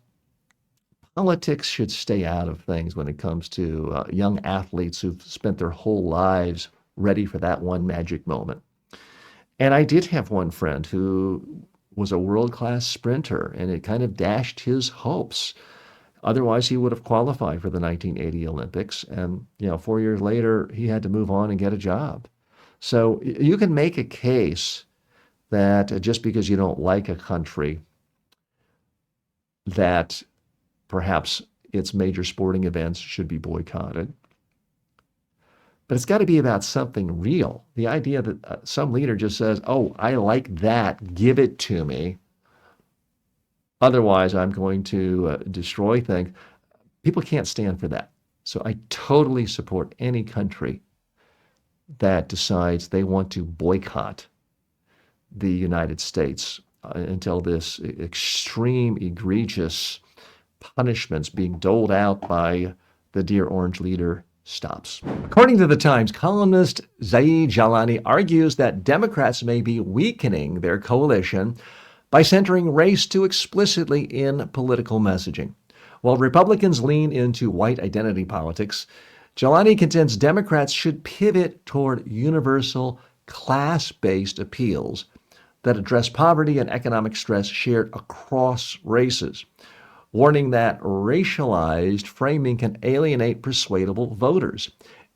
politics should stay out of things when it comes to young athletes who've spent their whole lives ready for that one magic moment. And I did have one friend who was a world-class sprinter, and it kind of dashed his hopes. Otherwise, he would have qualified for the 1980 Olympics. And, 4 years later, he had to move on and get a job. So you can make a case that just because you don't like a country, that perhaps its major sporting events should be boycotted. But it's got to be about something real. The idea that some leader just says, oh, I like that, give it to me. Otherwise, I'm going to destroy things. People can't stand for that. So I totally support any country that decides they want to boycott the United States until this extreme, egregious punishments being doled out by the Dear Orange leader stops. According to The Times, columnist Zaid Jalani argues that Democrats may be weakening their coalition by centering race too explicitly in political messaging. While Republicans lean into white identity politics, Jalani contends Democrats should pivot toward universal class-based appeals that address poverty and economic stress shared across races, warning that racialized framing can alienate persuadable voters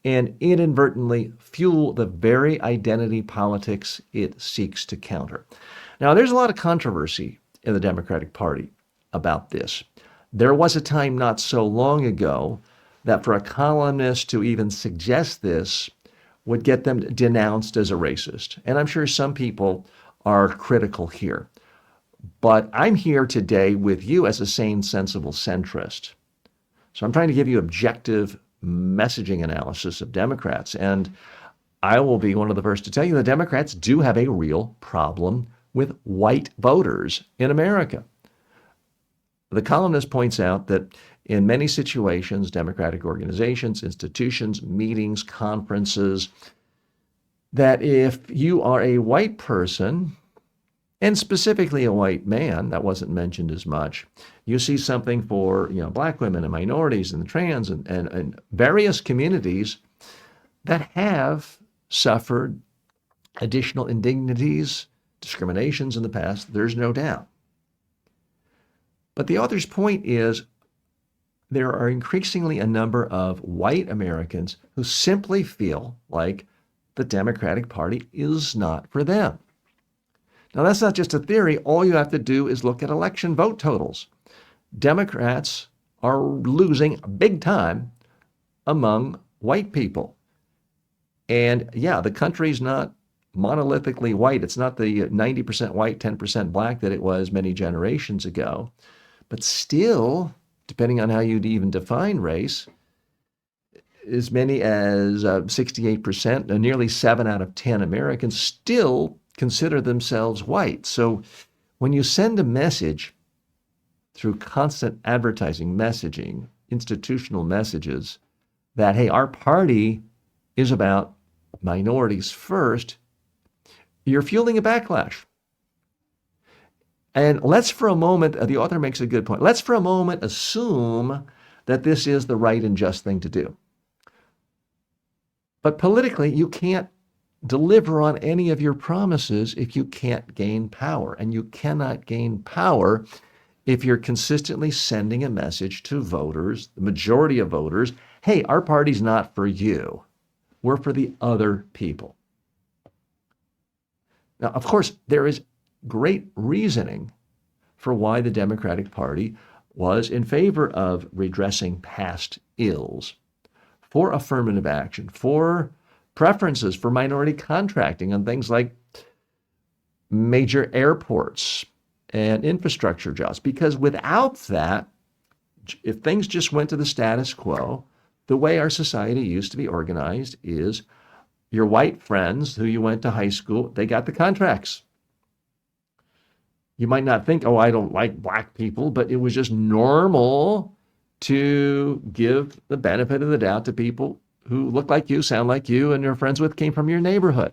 and inadvertently fuel the very identity politics it seeks to counter. Now, there's a lot of controversy in the Democratic Party about this. There was a time not so long ago that for a columnist to even suggest this would get them denounced as a racist. And I'm sure some people are critical here. But I'm here today with you as a sane, sensible centrist. So I'm trying to give you objective messaging analysis of Democrats. And I will be one of the first to tell you the Democrats do have a real problem with white voters in America. The columnist points out that in many situations, Democratic organizations, institutions, meetings, conferences, that if you are a white person, and specifically a white man, that wasn't mentioned as much, you see something for black women and minorities and trans and various communities that have suffered additional indignities, discriminations in the past, there's no doubt. But the author's point is there are increasingly a number of white Americans who simply feel like the Democratic Party is not for them. Now, that's not just a theory. All you have to do is look at election vote totals. Democrats are losing big time among white people. And yeah, the country's not monolithically white. It's not the 90% white, 10% black that it was many generations ago. But still, depending on how you'd even define race, as many as 68%, nearly 7 out of 10 Americans still consider themselves white. So When you send a message through constant advertising, messaging, institutional messages that, hey, our party is about minorities first, you're fueling a backlash. And let's for a moment, the author makes a good point, let's for a moment assume that this is the right and just thing to do. But politically, you can't deliver on any of your promises if you can't gain power. And you cannot gain power if you're consistently sending a message to voters, the majority of voters, hey, our party's not for you. We're for the other people. Now, of course, there is great reasoning for why the Democratic Party was in favor of redressing past ills, for affirmative action, for preferences for minority contracting on things like major airports and infrastructure jobs. Because without that, if things just went to the status quo, the way our society used to be organized is your white friends who you went to high school, they got the contracts. You might not think, oh, I don't like black people, but it was just normal to give the benefit of the doubt to people who look like you, sound like you, and you're friends with came from your neighborhood.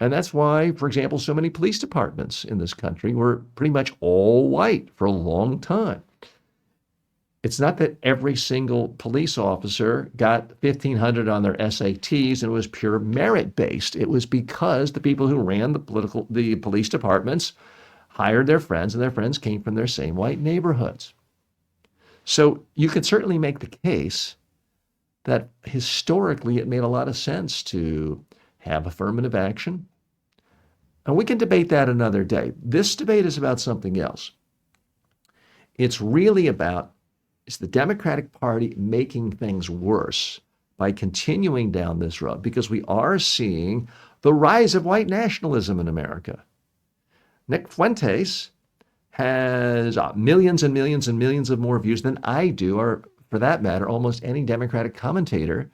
And that's why, for example, so many police departments in this country were pretty much all white for a long time. It's not that every single police officer got 1,500 on their SATs and it was pure merit-based. It was because the people who ran the police departments hired their friends, and their friends came from their same white neighborhoods. So you could certainly make the case that historically it made a lot of sense to have affirmative action. And we can debate that another day. This debate is about something else. It's really about, is the Democratic Party making things worse by continuing down this road? Because we are seeing the rise of white nationalism in America. Nick Fuentes has millions and millions and millions of more views than I do, or for that matter, almost any Democratic commentator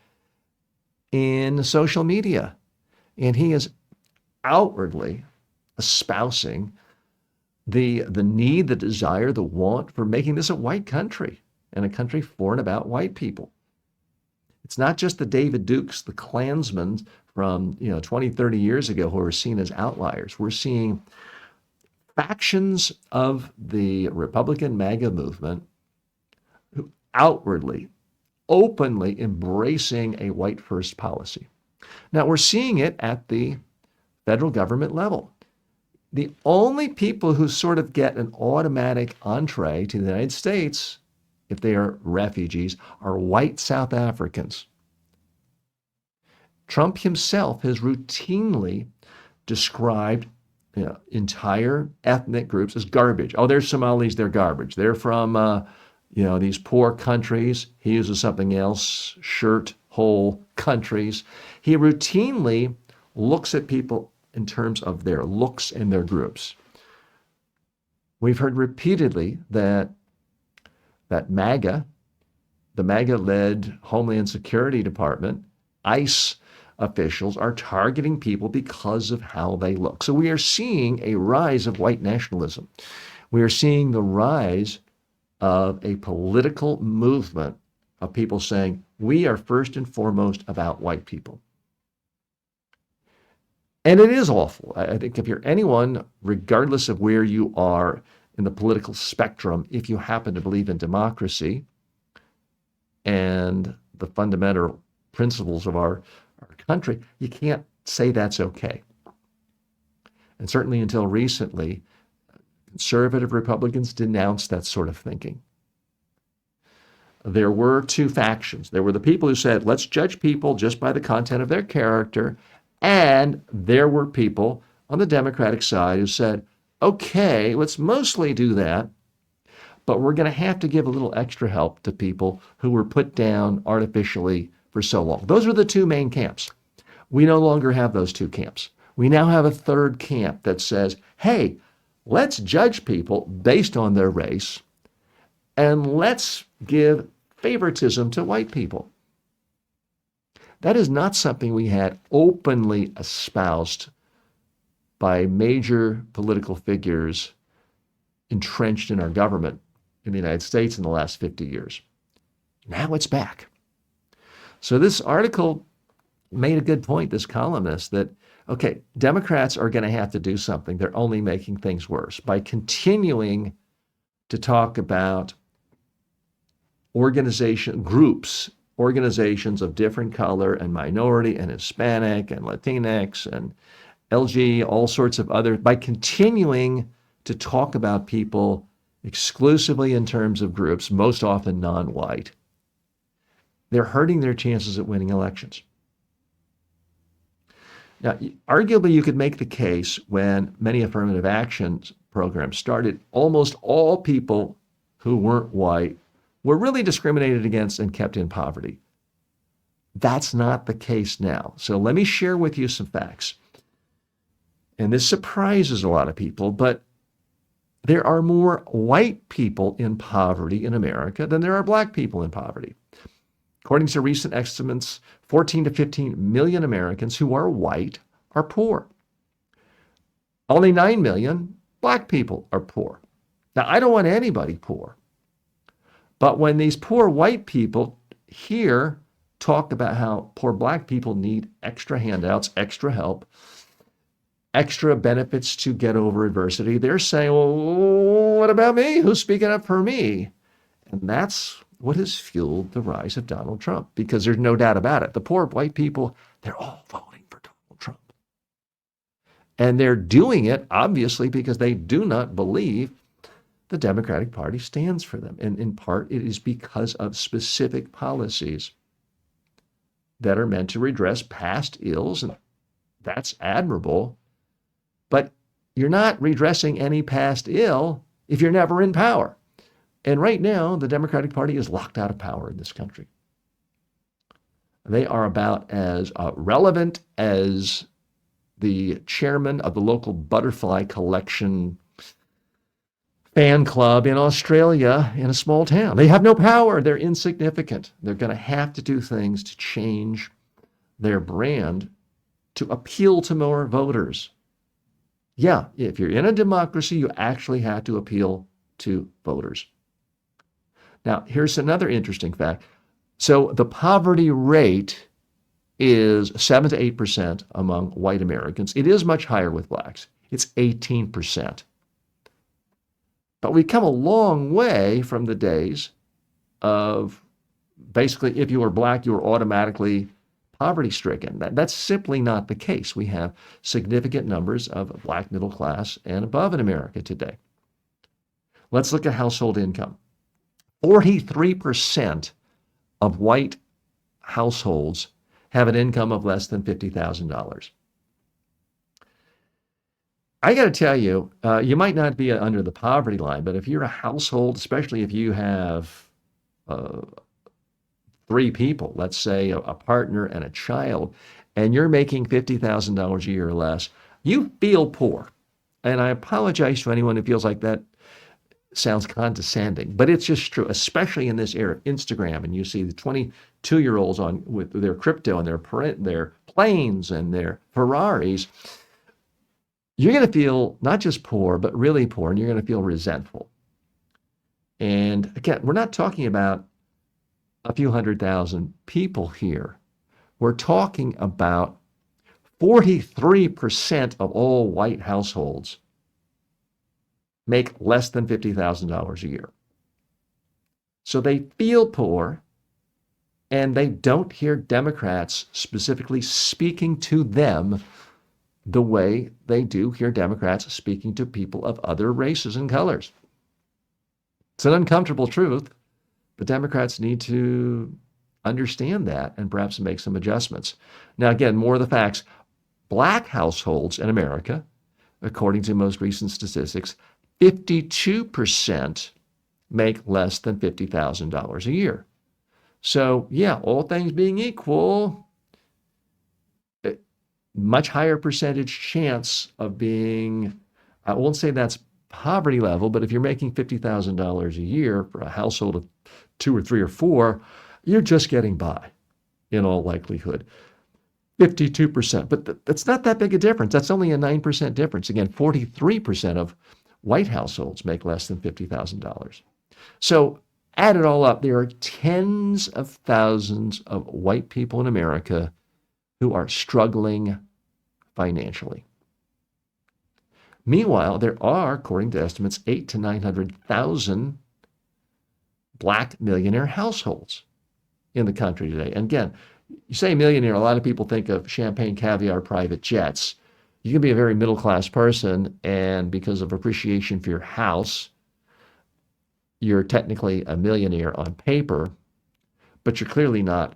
in social media. And he is outwardly espousing the need, the desire, the want for making this a white country and a country for and about white people. It's not just the David Dukes, the Klansmen from 20, 30 years ago who are seen as outliers. We're seeing factions of the Republican MAGA movement who outwardly, openly embracing a white first policy. Now, we're seeing it at the federal government level. The only people who sort of get an automatic entree to the United States, if they are refugees, are white South Africans. Trump himself has routinely described entire ethnic groups as garbage. Oh, they're Somalis, they're garbage. They're from these poor countries. He uses something else, shirt hole countries. He routinely looks at people in terms of their looks and their groups. We've heard repeatedly that MAGA, the MAGA-led Homeland Security Department, ICE officials are targeting people because of how they look. So we are seeing a rise of white nationalism. We are seeing the rise of a political movement of people saying, we are first and foremost about white people. And it is awful. I think if you're anyone, regardless of where you are in the political spectrum, if you happen to believe in democracy and the fundamental principles of our country, you can't say that's okay. And certainly until recently, conservative Republicans denounced that sort of thinking. There were two factions. There were the people who said, let's judge people just by the content of their character. And there were people on the Democratic side who said, okay, let's mostly do that, but we're going to have to give a little extra help to people who were put down artificially for so long. Those are the two main camps. We no longer have those two camps. We now have a third camp that says, hey, let's judge people based on their race, and let's give favoritism to white people. That is not something we had openly espoused by major political figures entrenched in our government in the United States in the last 50 years. Now it's back. So this article made a good point, this columnist, that, okay, Democrats are going to have to do something. They're only making things worse by continuing to talk about organizations of different color and minority and Hispanic and Latinx and LG, all sorts of other, by continuing to talk about people exclusively in terms of groups, most often non-white. They're hurting their chances at winning elections. Now, arguably, you could make the case when many affirmative action programs started, almost all people who weren't white were really discriminated against and kept in poverty. That's not the case now. So let me share with you some facts. And this surprises a lot of people, but there are more white people in poverty in America than there are black people in poverty. According to recent estimates, 14 to 15 million Americans who are white are poor. Only 9 million black people are poor. Now, I don't want anybody poor. But when these poor white people here talk about how poor black people need extra handouts, extra help, extra benefits to get over adversity, they're saying, well, what about me? Who's speaking up for me? And that's what has fueled the rise of Donald Trump, because there's no doubt about it. The poor white people, they're all voting for Donald Trump. And they're doing it, obviously, because they do not believe the Democratic Party stands for them. And in part, it is because of specific policies that are meant to redress past ills, and that's admirable. But you're not redressing any past ill if you're never in power. And right now, the Democratic Party is locked out of power in this country. They are about as relevant as the chairman of the local butterfly collection fan club in Australia in a small town. They have no power. They're insignificant. They're going to have to do things to change their brand to appeal to more voters. Yeah, if you're in a democracy, you actually have to appeal to voters. Now, here's another interesting fact. So the poverty rate is 7 to 8% among white Americans. It is much higher with blacks. It's 18%. But we've come a long way from the days of basically if you were black, you were automatically poverty stricken. That's simply not the case. We have significant numbers of black middle class and above in America today. Let's look at household income. 43% of white households have an income of less than $50,000. I got to tell you, you might not be under the poverty line, but if you're a household, especially if you have 3 people, let's say a partner and a child, and you're making $50,000 a year or less, you feel poor. And I apologize to anyone who feels like that sounds condescending, but it's just true, especially in this era of Instagram, and you see the 22-year-olds on with their crypto and their planes and their Ferraris. You're going to feel not just poor, but really poor, and you're going to feel resentful. And again, we're not talking about a few 100,000 people here. We're talking about 43% of all white households make less than $50,000 a year. So they feel poor, and they don't hear Democrats specifically speaking to them the way they do hear Democrats speaking to people of other races and colors. It's an uncomfortable truth, but Democrats need to understand that and perhaps make some adjustments. Now, again, more of the facts. Black households in America, according to most recent statistics, 52% make less than $50,000 a year. So, yeah, all things being equal, much higher percentage chance of being, I won't say that's poverty level, but if you're making $50,000 a year for a household of 2 or 3 or 4, you're just getting by in all likelihood. 52%. But that's not that big a difference. That's only a 9% difference. Again, 43% of white households make less than $50,000. So add it all up, there are tens of thousands of white people in America who are struggling financially. Meanwhile, there are, according to estimates, 800,000 to 900,000 Black millionaire households in the country today. And again, you say millionaire, a lot of people think of champagne, caviar, private jets. You can be a very middle-class person, and because of appreciation for your house, you're technically a millionaire on paper, but you're clearly not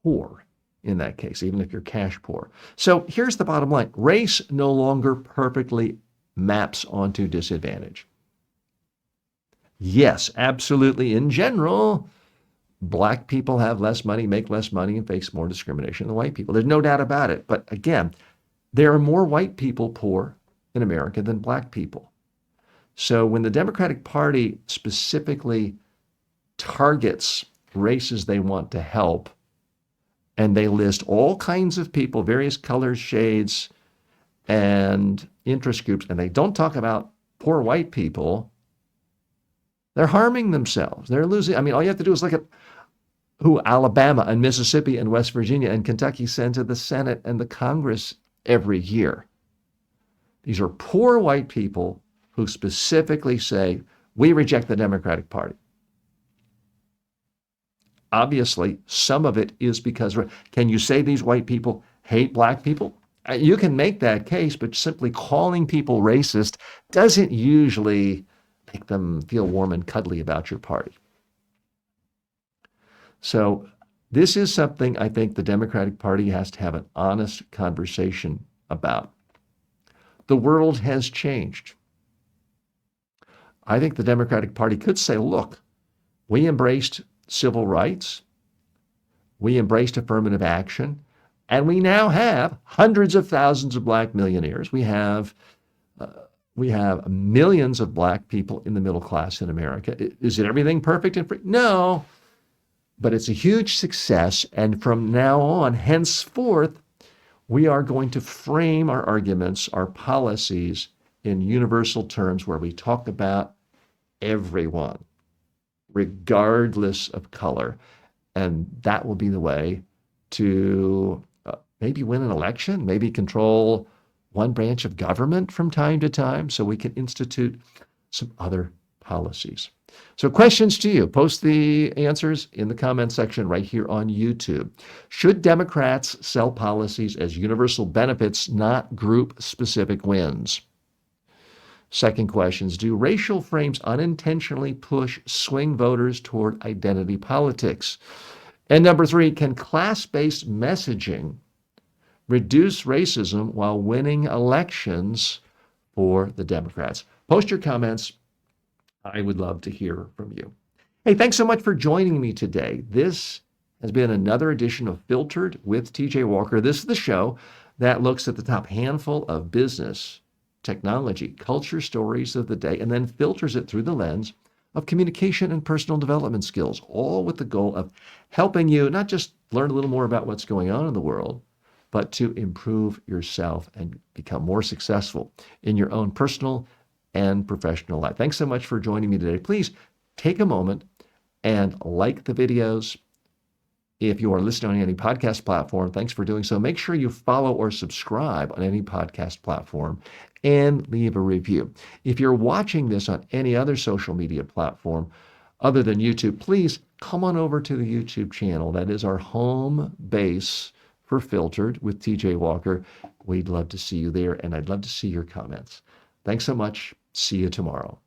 poor in that case, even if you're cash poor. So here's the bottom line. Race no longer perfectly maps onto disadvantage. Yes, absolutely. In general, Black people have less money, make less money, and face more discrimination than white people. There's no doubt about it. But again, there are more white people poor in America than Black people. So when the Democratic Party specifically targets races they want to help, and they list all kinds of people, various colors, shades, and interest groups, and they don't talk about poor white people, they're harming themselves. They're losing. I mean, all you have to do is look at who Alabama and Mississippi and West Virginia and Kentucky send to the Senate and the Congress every year. These are poor white people who specifically say, we reject the Democratic Party. Obviously, some of it is because, can you say these white people hate Black people? You can make that case, but simply calling people racist doesn't usually make them feel warm and cuddly about your party. So this is something I think the Democratic Party has to have an honest conversation about. The world has changed. I think the Democratic Party could say, look, we embraced civil rights, we embraced affirmative action, and we now have hundreds of thousands of Black millionaires. We have millions of Black people in the middle class in America. Is it everything perfect and free? No, but it's a huge success. And from now on, henceforth, we are going to frame our arguments, our policies in universal terms where we talk about everyone, regardless of color. And that will be the way to maybe win an election, maybe control one branch of government from time to time so we can institute some other policies. So questions to you. Post the answers in the comment section right here on YouTube. Should Democrats sell policies as universal benefits, not group-specific wins? Second question is, do racial frames unintentionally push swing voters toward identity politics? And number three, can class-based messaging reduce racism while winning elections for the Democrats? Post your comments. I would love to hear from you. Hey, thanks so much for joining me today. This has been another edition of Filtered with TJ Walker. This is the show that looks at the top handful of business, technology, culture stories of the day, and then filters it through the lens of communication and personal development skills, all with the goal of helping you not just learn a little more about what's going on in the world, but to improve yourself and become more successful in your own personal and professional life. Thanks so much for joining me today. Please take a moment and like the videos. If you are listening on any podcast platform, thanks for doing so. Make sure you follow or subscribe on any podcast platform and leave a review. If you're watching this on any other social media platform other than YouTube, please come on over to the YouTube channel. That is our home base for Filtered with TJ Walker. We'd love to see you there, and I'd love to see your comments. Thanks so much. See you tomorrow.